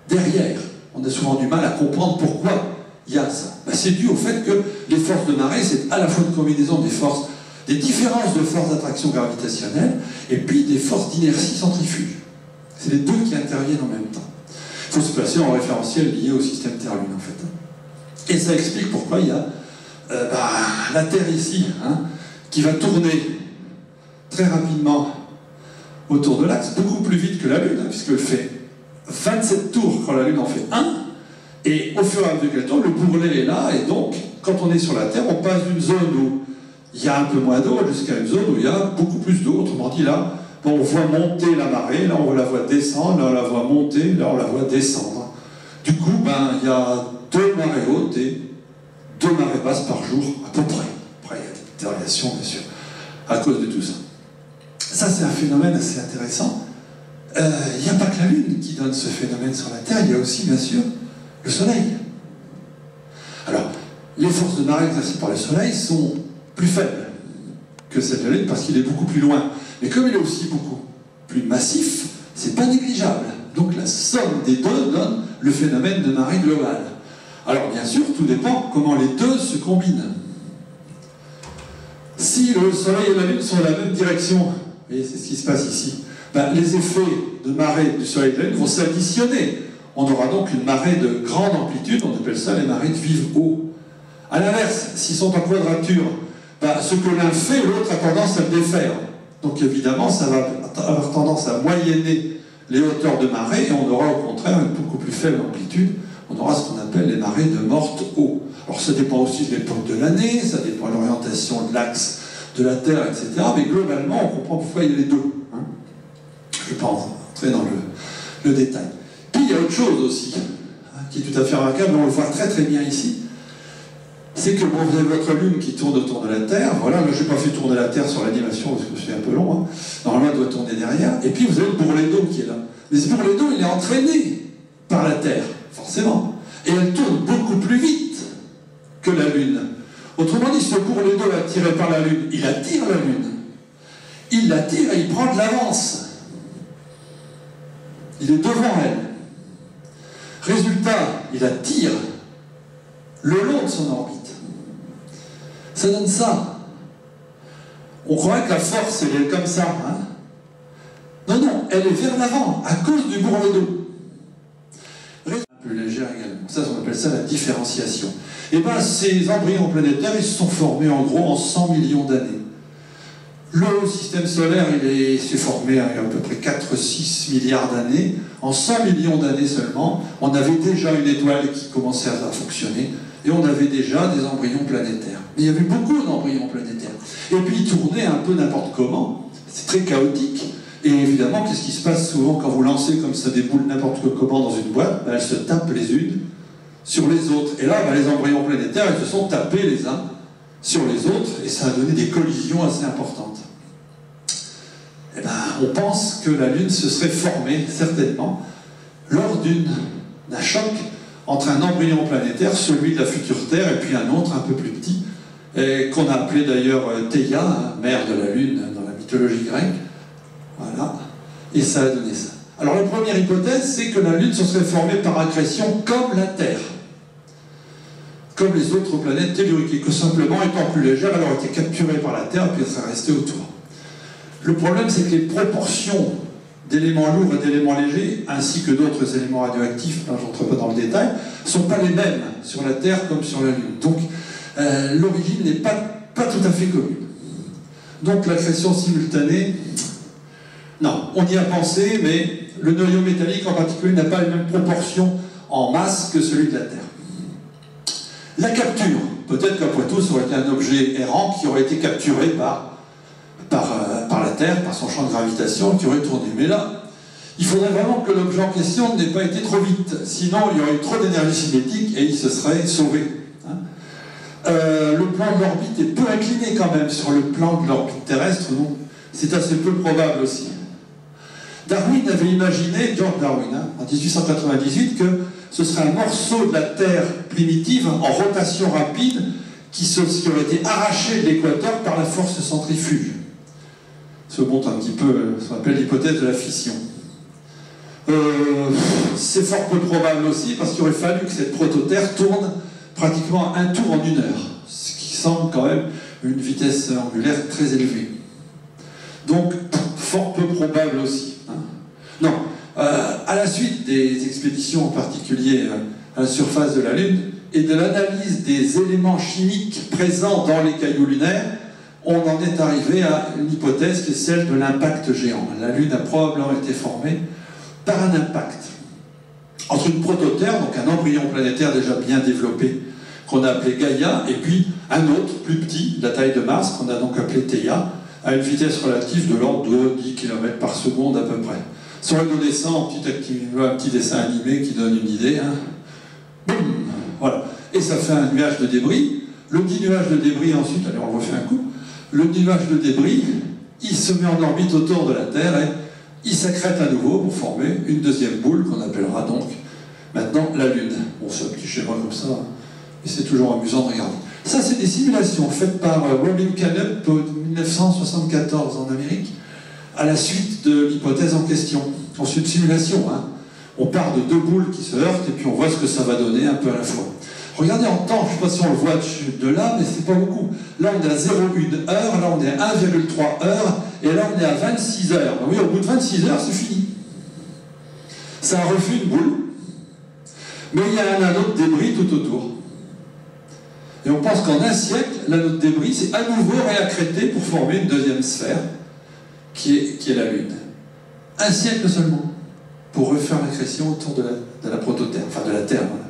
derrière. On a souvent du mal à comprendre pourquoi il y a ça. Ben, c'est dû au fait que les forces de marée, c'est à la fois une combinaison des différences de forces d'attraction gravitationnelle et puis des forces d'inertie centrifuge. C'est les deux qui interviennent en même temps. Il faut se placer en référentiel lié au système Terre-Lune, en fait. Et ça explique pourquoi il y a la Terre ici, hein, qui va tourner très rapidement autour de l'axe, beaucoup plus vite que la Lune, hein, puisqu'elle fait 27 tours quand la Lune en fait 1, et au fur et à mesure qu'elle tourne, le bourrelet est là, et donc, quand on est sur la Terre, on passe d'une zone où il y a un peu moins d'eau jusqu'à une zone où il y a beaucoup plus d'eau. Autrement dit, là, on voit monter la marée, là on la voit descendre, là on la voit monter, là on la voit descendre. Du coup, ben, il y a 2 marées hautes et 2 marées basses par jour, à peu près. Après, il y a des variations, bien sûr, à cause de tout ça. Ça, c'est un phénomène assez intéressant. Il n'y a pas que la Lune qui donne ce phénomène sur la Terre, il y a aussi, bien sûr, le Soleil. Alors, les forces de marée exercées par le Soleil sont plus faibles que celles de la Lune parce qu'il est beaucoup plus loin. Mais comme il est aussi beaucoup plus massif, c'est pas négligeable. Donc la somme des deux donne le phénomène de marée globale. Alors bien sûr, tout dépend comment les deux se combinent. Si le Soleil et la Lune sont dans la même direction, et c'est ce qui se passe ici, ben, les effets de marée du Soleil et de la Lune vont s'additionner. On aura donc une marée de grande amplitude, on appelle ça les marées de vive eau. A l'inverse, s'ils sont en quadrature, ben, ce que l'un fait, l'autre a tendance à le défaire. Donc évidemment, ça va avoir tendance à moyenner les hauteurs de marée, et on aura au contraire une beaucoup plus faible amplitude. On aura ce qu'on appelle les marées de morte eau. Alors ça dépend aussi de l'époque de l'année, ça dépend de l'orientation de l'axe de la Terre, etc. Mais globalement, on comprend pourquoi il y a les deux. Hein. Je ne vais pas entrer dans le détail. Puis il y a autre chose aussi, hein, qui est tout à fait remarquable, on le voit très très bien ici. c'est que bon, vous avez votre Lune qui tourne autour de la Terre. Voilà, là je n'ai pas fait tourner la Terre sur l'animation parce que c'est un peu long. Hein. Normalement, elle doit tourner derrière. Et puis vous avez le bourrelet d'eau qui est là. Mais ce bourrelet d'eau, il est entraîné par la Terre, forcément. Et elle tourne beaucoup plus vite que la Lune. Autrement dit, ce bourrelet d'eau attiré par la Lune, il attire la Lune. Il l'attire et il prend de l'avance. Il est devant elle. Résultat, il attire le long de son orbite. Ça donne ça. On croirait que la force, elle est comme ça. Hein? Non, non, elle est vers l'avant, à cause du bourrelet d'eau. Un peu légère également. Ça, on appelle ça la différenciation. Et bien, ces embryons planétaires, ils se sont formés en gros en 100 millions d'années. Le système solaire, il s'est formé il y a à peu près 4-6 milliards d'années. En 100 millions d'années seulement, on avait déjà une étoile qui commençait à fonctionner. Et on avait déjà des embryons planétaires. Mais il y avait beaucoup d'embryons planétaires. Et puis ils tournaient un peu n'importe comment. C'est très chaotique. Et évidemment, qu'est-ce qui se passe souvent quand vous lancez comme ça des boules n'importe comment dans une boîte? Elles se tapent les unes sur les autres. Et là, les embryons planétaires, ils se sont tapés les uns sur les autres. Et ça a donné des collisions assez importantes. Et ben, on pense que la Lune se serait formée, certainement, lors d'un choc entre un embryon planétaire, celui de la future Terre, et puis un autre un peu plus petit, qu'on a appelé d'ailleurs Theia, hein, mère de la Lune dans la mythologie grecque. Voilà. Et ça a donné ça. Alors la première hypothèse, c'est que la Lune se serait formée par accrétion comme la Terre. Comme les autres planètes telluriques, et que simplement, étant plus légère, elle aurait été capturée par la Terre, et puis elle serait restée autour. Le problème, c'est que les proportions d'éléments lourds et d'éléments légers, ainsi que d'autres éléments radioactifs, là je n'entre pas dans le détail, ne sont pas les mêmes sur la Terre comme sur la Lune. Donc l'origine n'est pas tout à fait commune. Donc l'accrétion simultanée, non, on y a pensé, mais le noyau métallique en particulier n'a pas les mêmes proportions en masse que celui de la Terre. La capture, peut-être qu'après tout, ça aurait été un objet errant qui aurait été capturé par la Terre, par son champ de gravitation, qui aurait tourné. Mais là, il faudrait vraiment que l'objet en question n'ait pas été trop vite. Sinon, il y aurait eu trop d'énergie cinétique et il se serait sauvé. Hein. Le plan de l'orbite est peu incliné quand même sur le plan de l'orbite terrestre, donc c'est assez peu probable aussi. Darwin avait imaginé, George Darwin, hein, en 1898, que ce serait un morceau de la Terre primitive en rotation rapide qui aurait été arraché de l'équateur par la force centrifuge. Ça montre un petit peu ce qu'on appelle l'hypothèse de la fission. C'est fort peu probable aussi, parce qu'il aurait fallu que cette prototerre tourne pratiquement un tour en 1 heure, ce qui semble quand même une vitesse angulaire très élevée. Donc, fort peu probable aussi. Hein. Non, à la suite des expéditions en particulier à la surface de la Lune, et de l'analyse des éléments chimiques présents dans les cailloux lunaires, on en est arrivé à une hypothèse qui est celle de l'impact géant. La Lune a probablement été formée par un impact entre une prototerre, donc un embryon planétaire déjà bien développé, qu'on a appelé Gaïa, et puis un autre, plus petit, de la taille de Mars, qu'on a donc appelé Theia, à une vitesse relative de l'ordre de 10 km par seconde à peu près. Ça aurait donné ça en un petit dessin animé qui donne une idée. Hein. Boum, voilà. Et ça fait un nuage de débris. Le petit nuage de débris ensuite, allez on le refait un coup, le nuage de débris, il se met en orbite autour de la Terre et il s'accrète à nouveau pour former une deuxième boule qu'on appellera donc maintenant la Lune. Bon, c'est un petit schéma comme ça, hein, mais c'est toujours amusant de regarder. Ça, c'est des simulations faites par Robin Canup en 1974 en Amérique, à la suite de l'hypothèse en question. C'est une simulation, hein. On part de 2 boules qui se heurtent et puis on voit ce que ça va donner un peu à la fois. Regardez en temps, je ne sais pas si on le voit de là, mais c'est pas beaucoup. Là, on est à 0,1 heure, là, on est à 1,3 heures, et là, on est à 26 heures. Ben oui, au bout de 26 heures, c'est fini. Ça a refait une boule, mais il y a un anneau de débris tout autour. Et on pense qu'en un siècle, l'anneau de débris s'est à nouveau réaccrété pour former une deuxième sphère, qui est la Lune. Un siècle seulement, pour refaire l'accrétion autour de la prototerre, enfin de la Terre, voilà,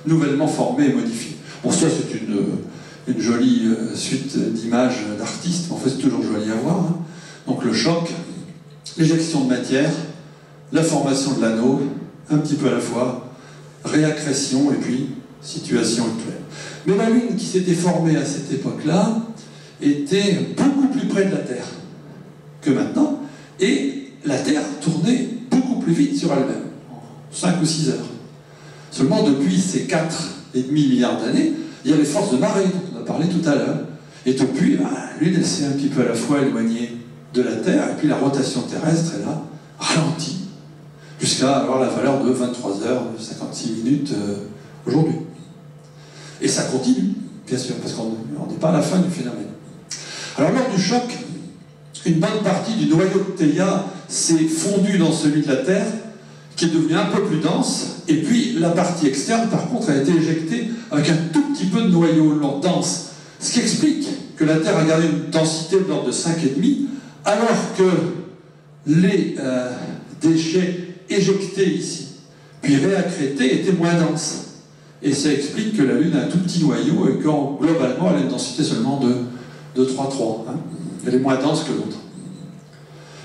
nouvellement formée et modifiée. Bon, ça c'est une jolie suite d'images d'artistes, mais en fait c'est toujours joli à voir. Hein. Donc le choc, l'éjection de matière, la formation de l'anneau, un petit peu à la fois, réaccrétion, et puis situation actuelle. Mais la Lune qui s'était formée à cette époque-là était beaucoup plus près de la Terre que maintenant, et la Terre tournait beaucoup plus vite sur elle-même, en 5 ou 6 heures. Seulement depuis ces 4,5 milliards d'années, il y a les forces de marée dont on a parlé tout à l'heure. Et depuis, la Lune elle s'est un petit peu à la fois éloignée de la Terre, et puis la rotation terrestre, elle a ralenti, jusqu'à avoir la valeur de 23h56 aujourd'hui. Et ça continue, bien sûr, parce qu'on n'est pas à la fin du phénomène. Alors lors du choc, une bonne partie du noyau de Theia s'est fondue dans celui de la Terre, qui est devenu un peu plus dense, et puis la partie externe, par contre, a été éjectée avec un tout petit peu de noyau dense. Ce qui explique que la Terre a gardé une densité de l'ordre de 5,5, alors que les déchets éjectés ici, puis réaccrétés, étaient moins denses. Et ça explique que la Lune a un tout petit noyau et qu'en globalement, elle a une densité seulement de 3,3. Hein. Elle est moins dense que l'autre.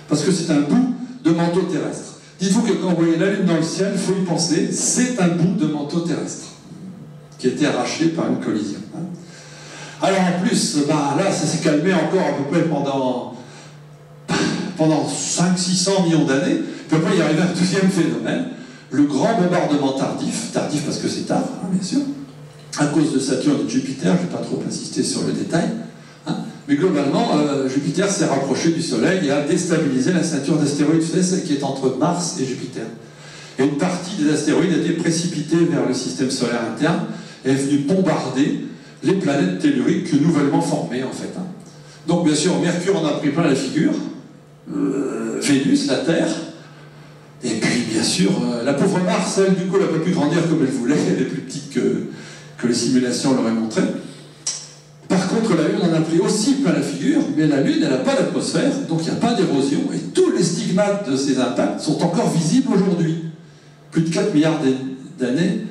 Parce que c'est un bout de manteau terrestre. Dites-vous que quand vous voyez la Lune dans le ciel, il faut y penser, c'est un bout de manteau terrestre qui a été arraché par une collision. Hein. Alors en plus, là, ça s'est calmé encore à peu près pendant 500-600 millions d'années. Puis après, il y arrivait un deuxième phénomène, le grand bombardement tardif parce que c'est tard, hein, bien sûr, à cause de Saturne et de Jupiter, je ne vais pas trop insister sur le détail, hein, mais globalement, Jupiter s'est rapproché du Soleil et a déstabilisé la ceinture d'astéroïdes, celle qui est entre Mars et Jupiter. Et une partie des astéroïdes a été précipitée vers le système solaire interne et est venue bombarder les planètes telluriques nouvellement formées, en fait. Hein. Donc, bien sûr, Mercure en a pris plein la figure, Vénus, la Terre, et puis, bien sûr, la pauvre Mars, elle, du coup, elle n'a pas pu grandir comme elle voulait, elle est plus petite que les simulations l'auraient montré. Par contre, la Lune en a pris aussi plein la figure, mais la Lune, elle n'a pas d'atmosphère, donc il n'y a pas d'érosion, et tous les stigmates de ces impacts sont encore visibles aujourd'hui, plus de 4 milliards d'années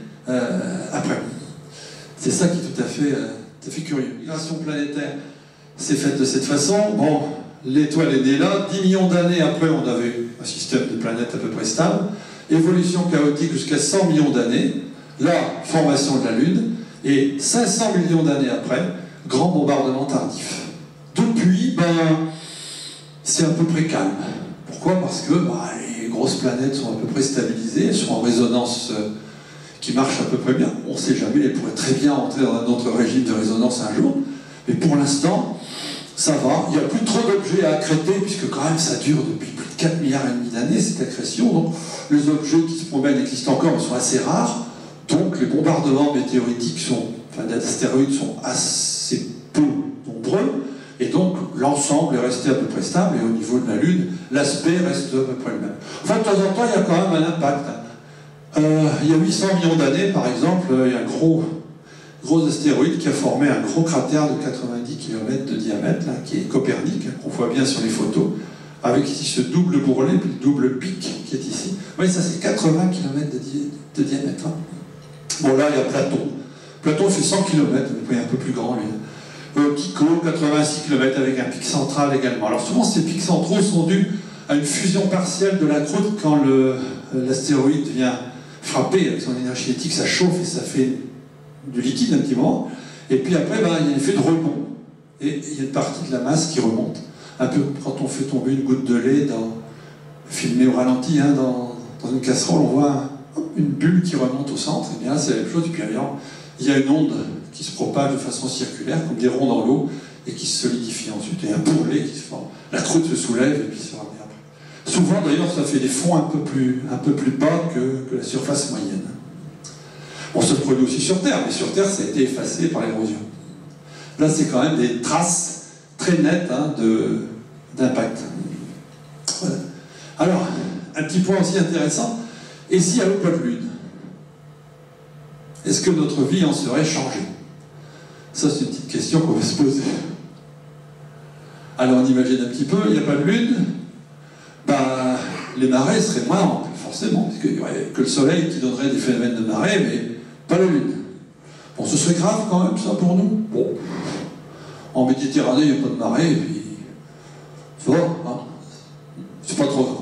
après. C'est ça qui est tout à fait curieux. Migration planétaire s'est faite de cette façon. Bon, l'étoile est née là. 10 millions d'années après, on avait un système de planètes à peu près stable. Évolution chaotique jusqu'à 100 millions d'années. Là, formation de la Lune. Et 500 millions d'années après, grand bombardement tardif. Depuis, c'est à peu près calme. Pourquoi? Parce que les grosses planètes sont à peu près stabilisées, elles sont en résonance qui marche à peu près bien. On ne sait jamais, elle pourrait très bien entrer dans un autre régime de résonance un jour, mais pour l'instant, ça va. Il n'y a plus trop d'objets à accréter, puisque quand même ça dure depuis plus de 4 milliards et demi d'années, cette accrétion. Donc les objets qui se promènent existent encore, mais sont assez rares. Donc les bombardements météoritiques d'astéroïdes sont assez peu nombreux, et donc l'ensemble est resté à peu près stable, et au niveau de la Lune, l'aspect reste à peu près le même. Enfin, de temps en temps, il y a quand même un impact. Il y a 800 millions d'années, par exemple, il y a un gros astéroïde qui a formé un gros cratère de 90 km de diamètre, là, qui est Copernic, qu'on voit bien sur les photos, avec ici ce double bourrelet, puis le double pic qui est ici. Oui, ça c'est 80 km de diamètre. Hein. Bon, là, il y a Platon. Platon fait 100 km, mais un peu plus grand, lui. Tycho, 86 km, avec un pic central également. Alors souvent, ces pics centraux sont dus à une fusion partielle de la croûte quand l'astéroïde vient frapper avec son énergie cinétique, ça chauffe et ça fait du liquide un petit moment. Et puis après, il y a un effet de rebond. Et il y a une partie de la masse qui remonte. Un peu quand on fait tomber une goutte de lait, filmé au ralenti, hein, dans une casserole, on voit une bulle qui remonte au centre. Et bien là, c'est la même chose. Et puis il y a une onde qui se propage de façon circulaire, comme des ronds dans l'eau, et qui se solidifie ensuite. Et un bourrelet qui se forme. La croûte se soulève et puis se ramène après. Souvent, d'ailleurs, ça fait des fonds un peu plus bas que la surface moyenne. On se produit aussi sur Terre, mais sur Terre, ça a été effacé par l'érosion. Là, c'est quand même des traces très nettes d'impact. Voilà. Alors, un petit point aussi intéressant, et s'il n'y avait pas de Lune? Est-ce que notre vie en serait changée? Ça, c'est une petite question qu'on va se poser. Alors, on imagine un petit peu, il n'y a pas de Lune, les marées seraient moins amples, forcément, parce qu'il n'y aurait que le Soleil qui donnerait des phénomènes de marée, mais pas la Lune. Bon, ce serait grave quand même, ça, pour nous. Bon, en Méditerranée, il n'y a pas de marée, et puis ça va, hein, c'est pas trop grave.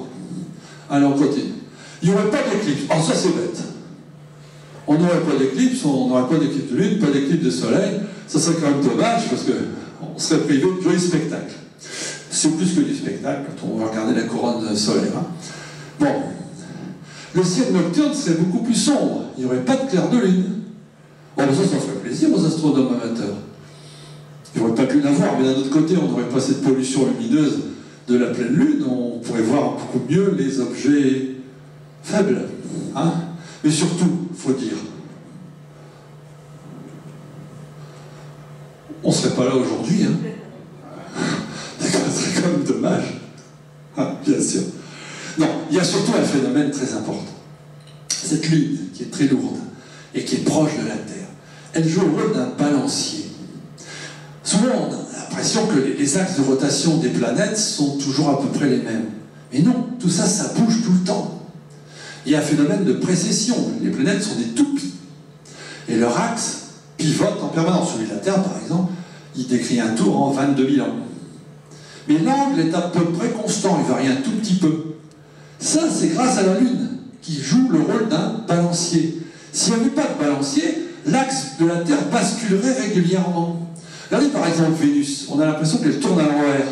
Allez, on continue. Il n'y aurait pas d'éclipse. Alors ça, c'est bête. On n'aurait pas d'éclipse, on n'aurait pas d'éclipse de lune, pas d'éclipse de soleil. Ça serait quand même dommage parce qu'on serait privé de jolis spectacles. C'est plus que du spectacle quand on va regarder la couronne solaire. Hein. Bon, le ciel nocturne serait beaucoup plus sombre. Il n'y aurait pas de clair de lune. Bon, ça ferait plaisir aux astronomes amateurs. Il n'y aurait pas de lune à voir, mais d'un autre côté, on n'aurait pas cette pollution lumineuse de la pleine lune. On pourrait voir beaucoup mieux les objets faibles. Hein. Mais surtout, il faut dire, on ne serait pas là aujourd'hui. Hein. Ce serait quand même dommage. Hein, bien sûr. Non, il y a surtout un phénomène très important. Cette lune, qui est très lourde et qui est proche de la Terre, elle joue le rôle d'un balancier. Souvent, on a l'impression que les axes de rotation des planètes sont toujours à peu près les mêmes. Mais non, tout ça, ça bouge tout le temps. Il y a un phénomène de précession. Les planètes sont des toupies. Et leur axe pivote en permanence. Celui de la Terre, par exemple, il décrit un tour en 22 000 ans. Mais l'angle est à peu près constant, il varie un tout petit peu. Ça, c'est grâce à la Lune, qui joue le rôle d'un balancier. S'il n'y avait pas de balancier, l'axe de la Terre basculerait régulièrement. Regardez par exemple Vénus, on a l'impression qu'elle tourne à l'envers.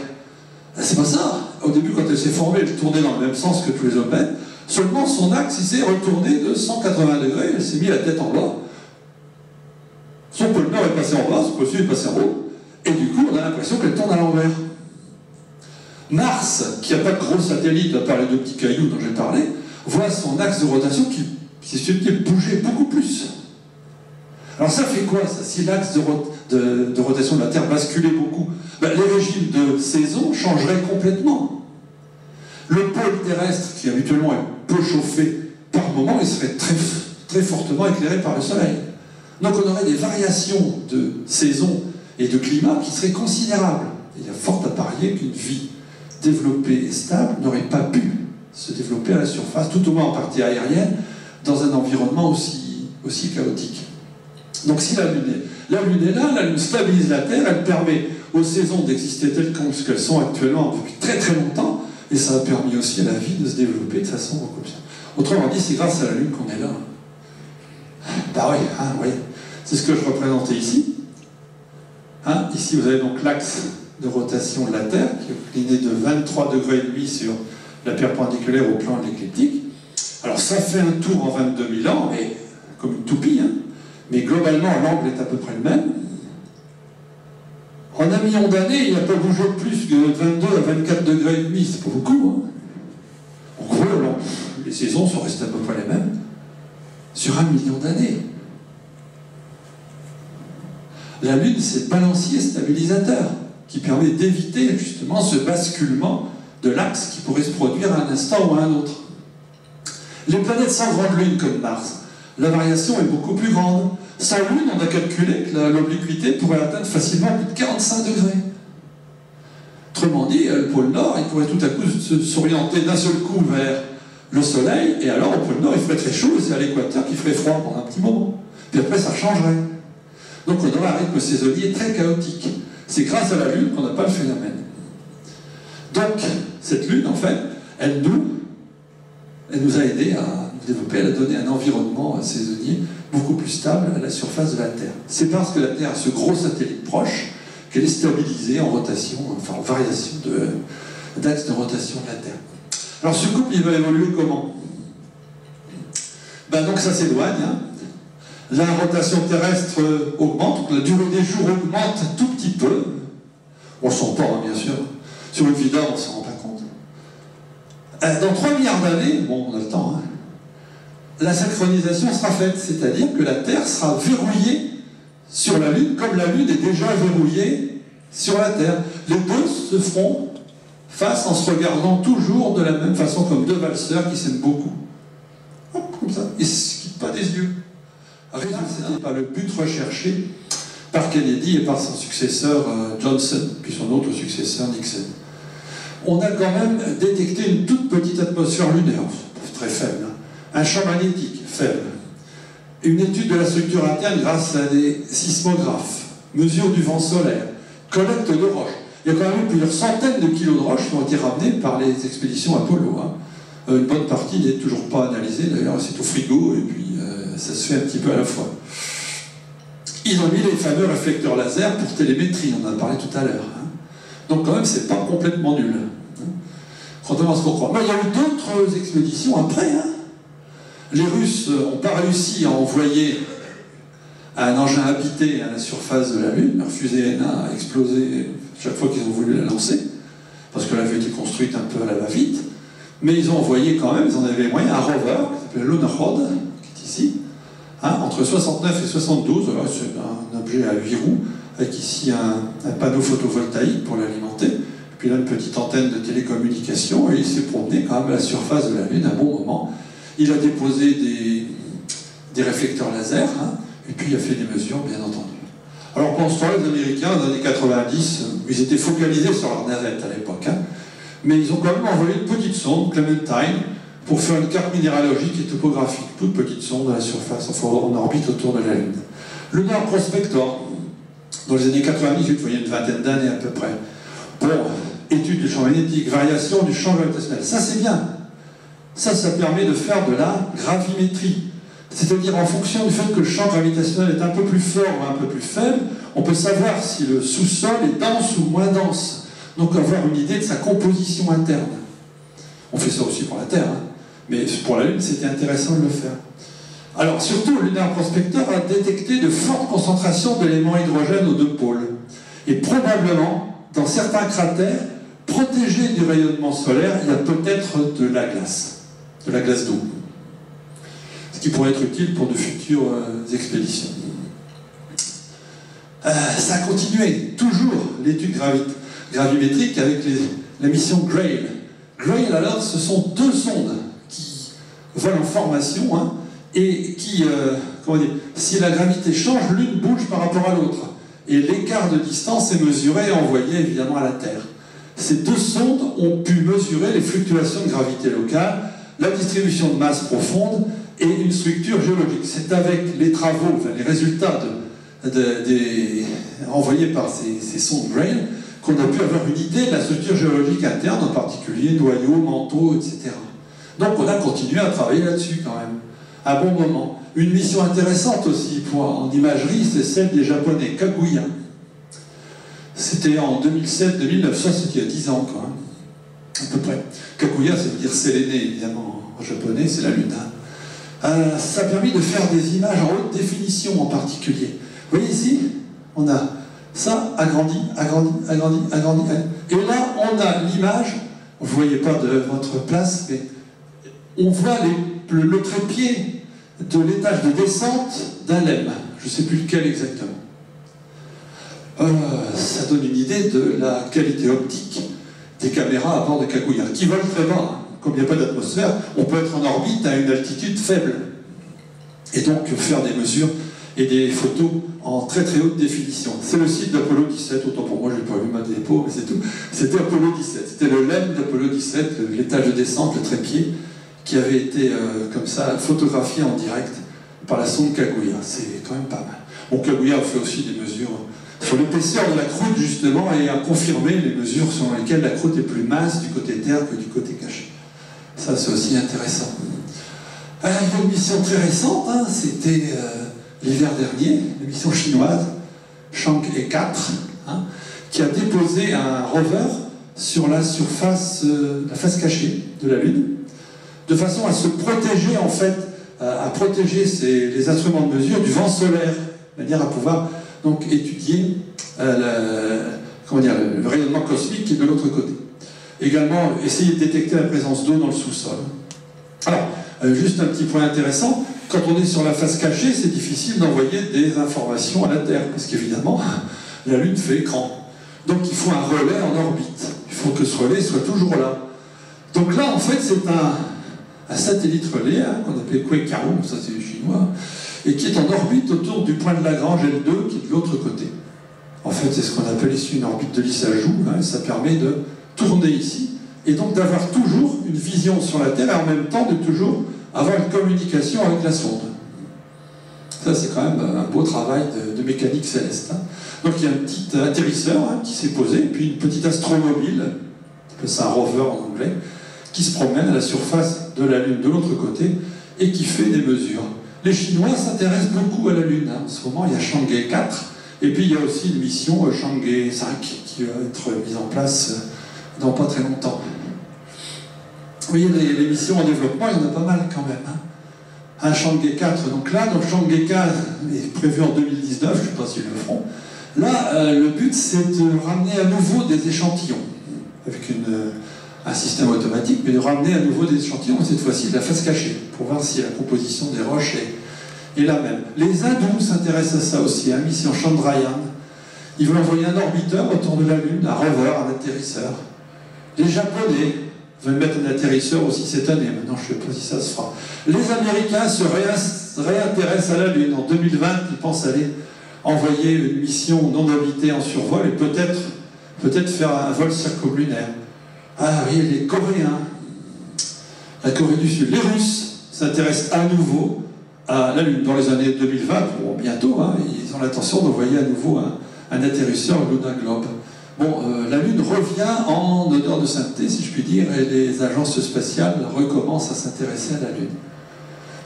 C'est pas ça. Au début, quand elle s'est formée, elle tournait dans le même sens que tous les autres planètes. Seulement, son axe, il s'est retourné de 180 degrés, elle s'est mis la tête en bas. Son pôle nord est passé en bas, son pôle sud est passé en haut. Et du coup, on a l'impression qu'elle tourne à l'envers. Mars, qui n'a pas de gros satellite à part les deux petits cailloux dont j'ai parlé, voit son axe de rotation qui s'est susceptible de bouger beaucoup plus. Alors ça fait quoi, ça? Si l'axe de rotation de la Terre basculait beaucoup, ben, les régimes de saison changeraient complètement. Le pôle terrestre, qui habituellement est peu chauffé par moment, il serait très, très fortement éclairé par le Soleil. Donc on aurait des variations de saison et de climat qui seraient considérables. Et il y a fort à parier qu'une vie développée et stable n'aurait pas pu se développer à la surface, tout au moins en partie aérienne, dans un environnement aussi chaotique. Donc si la Lune est là, la Lune stabilise la Terre, elle permet aux saisons d'exister telles qu'elles sont actuellement depuis très très longtemps, et ça a permis aussi à la vie de se développer de façon comme ça. Autrement dit, c'est grâce à la Lune qu'on est là. Bah oui, hein, oui. C'est ce que je représentais ici. Hein, ici, vous avez donc l'axe de rotation de la Terre, qui est incliné de 23,5 degrés sur la perpendiculaire au plan de l'écliptique. Alors ça fait un tour en 22 000 ans, mais comme une toupie, hein. Mais globalement, l'angle est à peu près le même. En un million d'années, il n'a pas bougé plus que 22 à 24 degrés et demi, c'est pas beaucoup. Hein. En gros, les saisons sont restées à peu près les mêmes sur 1 million d'années. La Lune, c'est le balancier stabilisateur qui permet d'éviter justement ce basculement de l'axe qui pourrait se produire à un instant ou à un autre. Les planètes sans grande lune comme Mars, la variation est beaucoup plus grande. Sans lune, on a calculé que l'obliquité pourrait atteindre facilement plus de 45 degrés. Autrement dit, le pôle Nord, il pourrait tout à coup s'orienter d'un seul coup vers le Soleil, et alors au pôle Nord, il ferait très chaud, et c'est à l'équateur qu'il ferait froid pendant un petit moment. Puis après, ça changerait. Donc on aurait un rythme saisonnier très chaotique. C'est grâce à la Lune qu'on n'a pas le phénomène. Donc, cette Lune, en fait, elle nous a aidé à nous développer, elle a donné un environnement saisonnier beaucoup plus stable à la surface de la Terre. C'est parce que la Terre a ce gros satellite proche qu'elle est stabilisée en rotation, enfin en variation d'axe de rotation de la Terre. Alors ce couple, il va évoluer comment? Ben donc ça s'éloigne, hein. La rotation terrestre augmente, la durée des jours augmente un tout petit peu. On le sent pas, hein, bien sûr. Sur une vie d'homme, on ne s'en rend pas compte. Dans 3 milliards d'années, bon, on a le temps, hein, la synchronisation sera faite, c'est-à-dire que la Terre sera verrouillée sur la Lune, comme la Lune est déjà verrouillée sur la Terre. Les deux se feront face en se regardant toujours de la même façon, comme deux valseurs qui s'aiment beaucoup. Hop, comme ça, ils ne se quittent pas des yeux. C'était pas le but recherché par Kennedy et par son successeur Johnson, puis son autre successeur Nixon. On a quand même détecté une toute petite atmosphère lunaire, très faible, un champ magnétique faible, une étude de la structure interne grâce à des sismographes, mesure du vent solaire, collecte de roches. Il y a quand même eu plusieurs centaines de kilos de roches qui ont été ramenées par les expéditions Apollo. Hein. Une bonne partie n'est toujours pas analysée, d'ailleurs c'est au frigo, et puis ça se fait un petit peu à la fois. Ils ont mis les fameux réflecteurs laser pour télémétrie, on en a parlé tout à l'heure. Hein. Donc quand même, c'est pas complètement nul. Hein. Contrairement à ce qu'on croit. Mais il y a eu d'autres expéditions après. Hein. Les Russes n'ont pas réussi à envoyer un engin habité à la surface de la Lune. Leur fusée NA a explosé chaque fois qu'ils ont voulu la lancer, parce qu'elle avait été construite un peu à la va-vite. Mais ils ont envoyé quand même, ils en avaient moyen, un rover qui s'appelle Lunokhod, qui est ici, hein, entre 69 et 72. C'est un objet à 8 roues, avec ici un panneau photovoltaïque pour l'alimenter, puis là une petite antenne de télécommunication, et il s'est promené quand même à la surface de la Lune un bon moment. Il a déposé des réflecteurs laser, hein, et puis il a fait des mesures, bien entendu. Alors pendant ce temps-là, les Américains, dans les années 90, ils étaient focalisés sur leur navette à l'époque, hein, mais ils ont quand même envoyé une petite sonde, Clementine, pour faire une carte minéralogique et topographique. Toute petite sonde à la surface, enfin en orbite autour de la Lune. Lunar Prospector, dans les années 90, vous voyez une vingtaine d'années à peu près. Bon, étude du champ magnétique, variation du champ gravitationnel. Ça, c'est bien. Ça permet de faire de la gravimétrie. C'est-à-dire, en fonction du fait que le champ gravitationnel est un peu plus fort ou un peu plus faible, on peut savoir si le sous-sol est dense ou moins dense. Donc, avoir une idée de sa composition interne. On fait ça aussi pour la Terre, hein. Mais pour la Lune, c'était intéressant de le faire. Alors, surtout, le Lunar Prospector a détecté de fortes concentrations d'éléments hydrogène aux deux pôles. Et probablement, dans certains cratères, protégés du rayonnement solaire, il y a peut-être de la glace d'eau. Ce qui pourrait être utile pour de futures expéditions. Ça a continué, toujours, l'étude gravimétrique avec la mission Grail. Grail, alors, ce sont deux sondes qui volent en formation, hein, et qui, comment dire, si la gravité change, l'une bouge par rapport à l'autre. Et l'écart de distance est mesuré et envoyé évidemment à la Terre. Ces deux sondes ont pu mesurer les fluctuations de gravité locale, la distribution de masse profonde et une structure géologique. C'est avec les travaux, enfin, les résultats envoyés par ces sondes Grail qu'on a pu avoir une idée de la structure géologique interne, en particulier noyaux, manteaux, etc. Donc on a continué à travailler là-dessus quand même, à bon moment. Une mission intéressante aussi en imagerie, c'est celle des Japonais, Kaguya. C'était en 2007-2009, ça c'était il y a 10 ans, quoi, hein, à peu près. Kaguya, ça veut dire séléné, évidemment, en japonais, c'est la lune. Hein. Ça a permis de faire des images en haute définition en particulier. Vous voyez ici, on a ça agrandi, agrandi, agrandi, agrandi. Et là, on a l'image, vous ne voyez pas de votre place, mais on voit le trépied de l'étage de descente d'un LEM. Je ne sais plus lequel exactement. Ça donne une idée de la qualité optique des caméras à bord de Kaguya, qui volent très bas. Comme il n'y a pas d'atmosphère, on peut être en orbite à une altitude faible. Et donc faire des mesures et des photos en très très haute définition. C'est le site d'Apollo 17, autant pour moi, je n'ai pas vu ma dépôt, mais c'est tout. C'était Apollo 17, c'était le LEM d'Apollo 17, l'étage de descente, le trépied, qui avait été comme ça photographié en direct par la sonde Kaguya. C'est quand même pas mal. Bon, Kaguya a fait aussi des mesures sur l'épaisseur de la croûte, justement, et a confirmé les mesures selon lesquelles la croûte est plus mince du côté terre que du côté caché. Ça, c'est aussi intéressant. Il y a une mission très récente, hein, c'était l'hiver dernier, une mission chinoise, Chang'e 4, hein, qui a déposé un rover sur la surface, la face cachée de la Lune, de façon à se protéger, en fait, à protéger les instruments de mesure du vent solaire, de manière à pouvoir donc étudier le rayonnement cosmique qui est de l'autre côté. Également, essayer de détecter la présence d'eau dans le sous-sol. Alors, juste un petit point intéressant, quand on est sur la face cachée, c'est difficile d'envoyer des informations à la Terre, parce qu'évidemment, la Lune fait écran. Donc il faut un relais en orbite. Il faut que ce relais soit toujours là. Donc là, en fait, c'est un satellite relais, hein, qu'on appelle Kuekao, ça c'est chinois, et qui est en orbite autour du point de Lagrange L2, qui est de l'autre côté. En fait, c'est ce qu'on appelle ici une orbite de Lissajous, hein, ça permet de tourner ici, et donc d'avoir toujours une vision sur la Terre, et en même temps de toujours avoir une communication avec la sonde. Ça, c'est quand même un beau travail de mécanique céleste. Hein. Donc il y a un petit atterrisseur, hein, qui s'est posé, puis une petite astromobile, on appelle ça un rover en anglais, qui se promène à la surface de la Lune de l'autre côté, et qui fait des mesures. les Chinois s'intéressent beaucoup à la Lune. En ce moment, il y a Chang'e 4, et puis il y a aussi une mission Chang'e 5 qui va être mise en place dans pas très longtemps. Vous voyez, les missions en développement, il y en a pas mal quand même. Un Chang'e 4, donc là, Chang'e 4 est prévu en 2019, je ne sais pas s'ils le feront. Là, le but, c'est de ramener à nouveau des échantillons, avec un système automatique, mais de ramener à nouveau des échantillons, et cette fois-ci de la face cachée, pour voir si la composition des roches est la même. Les Hindous s'intéressent à ça aussi, à la mission Chandrayaan. Ils veulent envoyer un orbiteur autour de la Lune, un rover, un atterrisseur. Les Japonais veulent mettre un atterrisseur aussi cette année, maintenant je ne sais pas si ça se fera. Les Américains se réintéressent à la Lune. En 2020, ils pensent aller envoyer une mission non habitée en survol et peut-être faire un vol circumlunaire. Ah oui, les Coréens, la Corée du Sud, les Russes s'intéressent à nouveau à la Lune. Dans les années 2020, bon, bientôt, ils ont l'intention d'envoyer à nouveau un atterrisseur Luna Globe. Bon, la Lune revient en odeur de sainteté, si je puis dire, et les agences spatiales recommencent à s'intéresser à la Lune.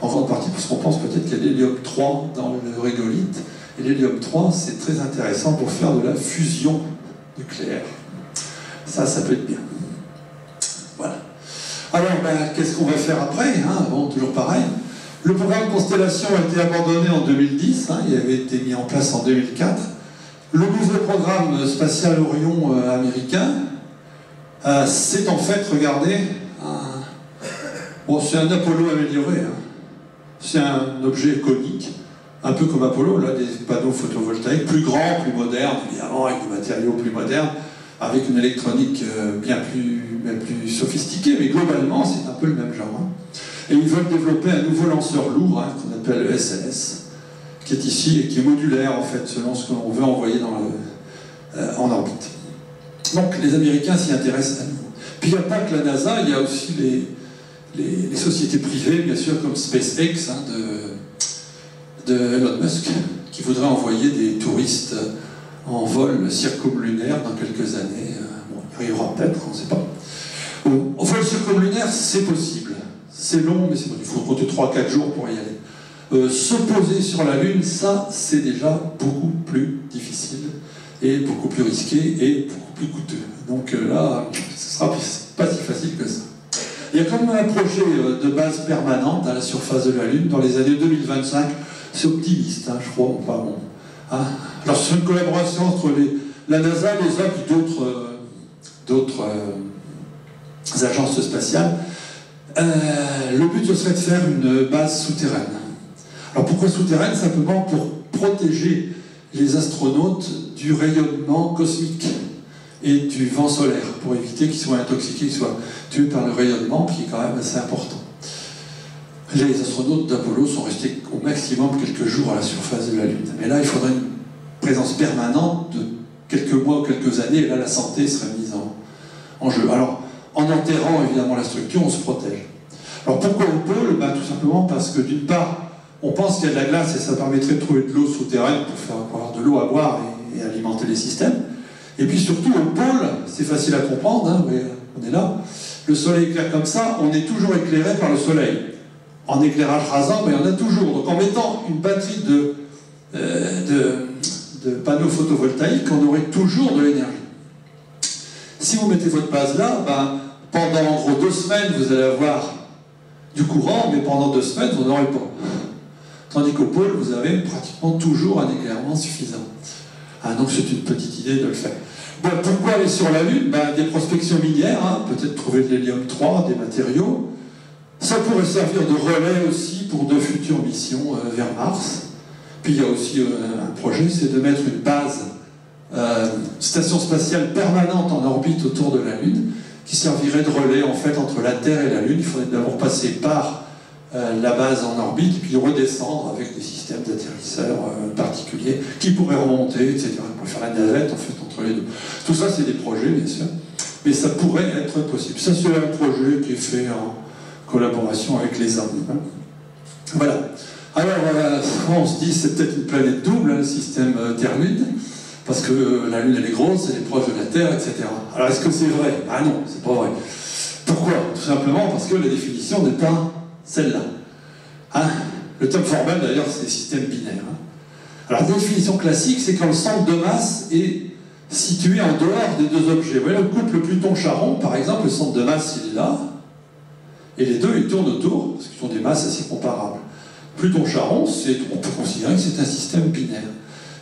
En grande partie parce qu'on pense peut-être qu'il y a l'hélium 3 dans le régolithe, et l'hélium 3, c'est très intéressant pour faire de la fusion nucléaire. Ça peut être bien. Voilà. Alors, qu'est-ce qu'on va faire après, Bon, toujours pareil. Le programme Constellation a été abandonné en 2010, il avait été mis en place en 2004. Le nouveau programme spatial Orion américain, c'est en fait, regardez, c'est un Apollo amélioré. C'est un objet conique, un peu comme Apollo, là, des panneaux photovoltaïques, plus grands, plus modernes, évidemment, avec des matériaux plus modernes, avec une électronique bien plus sophistiquée, mais globalement, c'est un peu le même genre. Et ils veulent développer un nouveau lanceur lourd, qu'on appelle le SLS, qui est ici et qui est modulaire, en fait, selon ce qu'on veut envoyer en orbite. Donc, les Américains s'y intéressent à nouveau. Puis, il n'y a pas que la NASA, il y a aussi les sociétés privées, bien sûr, comme SpaceX, de Elon Musk, qui voudrait envoyer des touristes en vol circumlunaire dans quelques années. Bon, il arrivera peut-être, on ne sait pas. Au vol circumlunaire, c'est possible. C'est long, mais c'est possible. Il faut compter 3-4 jours pour y aller. Se poser sur la Lune, ça, c'est déjà beaucoup plus difficile, et beaucoup plus risqué, et beaucoup plus coûteux. Donc là, ce ne sera pas si facile que ça. Il y a quand même un projet de base permanente à la surface de la Lune dans les années 2025. C'est optimiste, je crois. Enfin, bon, Alors c'est une collaboration entre la NASA, l'ESA et d'autres agences spatiales. Le but, ce serait de faire une base souterraine. Alors pourquoi souterraine? Simplement pour protéger les astronautes du rayonnement cosmique et du vent solaire, pour éviter qu'ils soient intoxiqués, qu'ils soient tués par le rayonnement, qui est quand même assez important. Les astronautes d'Apollo sont restés au maximum quelques jours à la surface de la Lune. Mais là, il faudrait une présence permanente de quelques mois ou quelques années, et là, la santé serait mise en jeu. Alors, en enterrant évidemment la structure, on se protège. Alors pourquoi au pôle? Tout simplement parce que d'une part, on pense qu'il y a de la glace et ça permettrait de trouver de l'eau souterraine pour avoir de l'eau à boire et alimenter les systèmes. Et puis surtout, au pôle, c'est facile à comprendre, on est là, le soleil éclaire comme ça, on est toujours éclairé par le soleil. En éclairage rasant, il y en a toujours. Donc en mettant une batterie de panneaux photovoltaïques, on aurait toujours de l'énergie. Si vous mettez votre base là, pendant en gros 2 semaines, vous allez avoir du courant, mais pendant 2 semaines, vous n'aurez pas. Tandis qu'au pôle, vous avez pratiquement toujours un éclairement suffisant. Donc c'est une petite idée de le faire. Bon, pourquoi aller sur la Lune? Des prospections minières, peut-être trouver de l'hélium 3, des matériaux. Ça pourrait servir de relais aussi pour de futures missions vers Mars. Puis il y a aussi un projet, c'est de mettre une base, station spatiale permanente en orbite autour de la Lune, qui servirait de relais en fait entre la Terre et la Lune. Il faudrait d'abord passer par la base en orbite, et puis redescendre avec des systèmes d'atterrisseurs particuliers qui pourraient remonter, etc. On pourrait faire la navette en fait entre les deux. Tout ça, c'est des projets, bien sûr, mais ça pourrait être possible. Ça, c'est un projet qui est fait en collaboration avec les hommes. Voilà. Alors, on se dit c'est peut-être une planète double, le système Terre-Lune, parce que la Lune, elle est grosse, elle est proche de la Terre, etc. Alors, est-ce que c'est vrai? Non, c'est pas vrai. Pourquoi? Tout simplement parce que la définition n'est pas celle-là. Le terme formel, d'ailleurs, c'est système binaire. Alors, la définition classique, c'est quand le centre de masse est situé en dehors des deux objets. Vous voyez, le couple Pluton-Charon, par exemple, le centre de masse, il est là, et les deux, ils tournent autour, parce qu'ils ont des masses assez comparables. Pluton-Charon, on peut considérer que c'est un système binaire.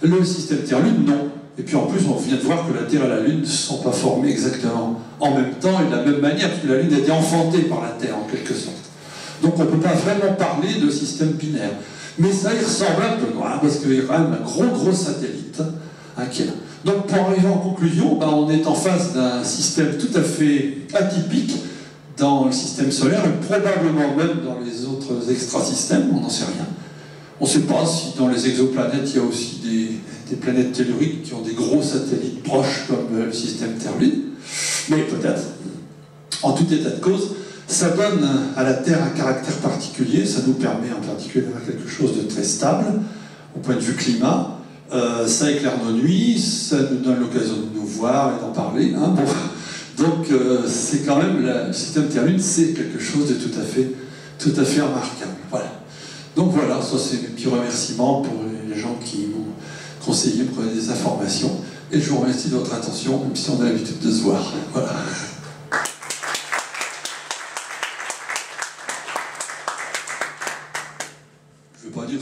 Le système Terre-Lune, non. Et puis en plus, on vient de voir que la Terre et la Lune ne se sont pas formées exactement en même temps et de la même manière, parce que la Lune a été enfantée par la Terre, en quelque sorte. Donc on ne peut pas vraiment parler de système binaire. Mais ça y ressemble un peu, parce qu'il y a quand même un gros satellite qui est là. Donc pour arriver en conclusion, on est en face d'un système tout à fait atypique dans le système solaire, et probablement même dans les autres extrasystèmes, on n'en sait rien. On ne sait pas si dans les exoplanètes, il y a aussi des planètes telluriques qui ont des gros satellites proches comme le système Terre-Lune, mais peut-être. En tout état de cause, ça donne à la Terre un caractère particulier, ça nous permet en particulier d'avoir quelque chose de très stable au point de vue climat, ça éclaire nos nuits, ça nous donne l'occasion de nous voir et d'en parler. Donc c'est quand même, le système Terre-Lune, c'est quelque chose de tout à fait remarquable. Voilà. Donc voilà, ça c'est mes petits remerciements pour les gens qui m'ont conseillé, pour donner des informations. Et je vous remercie de votre attention, même si on a l'habitude de se voir. Voilà. Je ne veux pas dire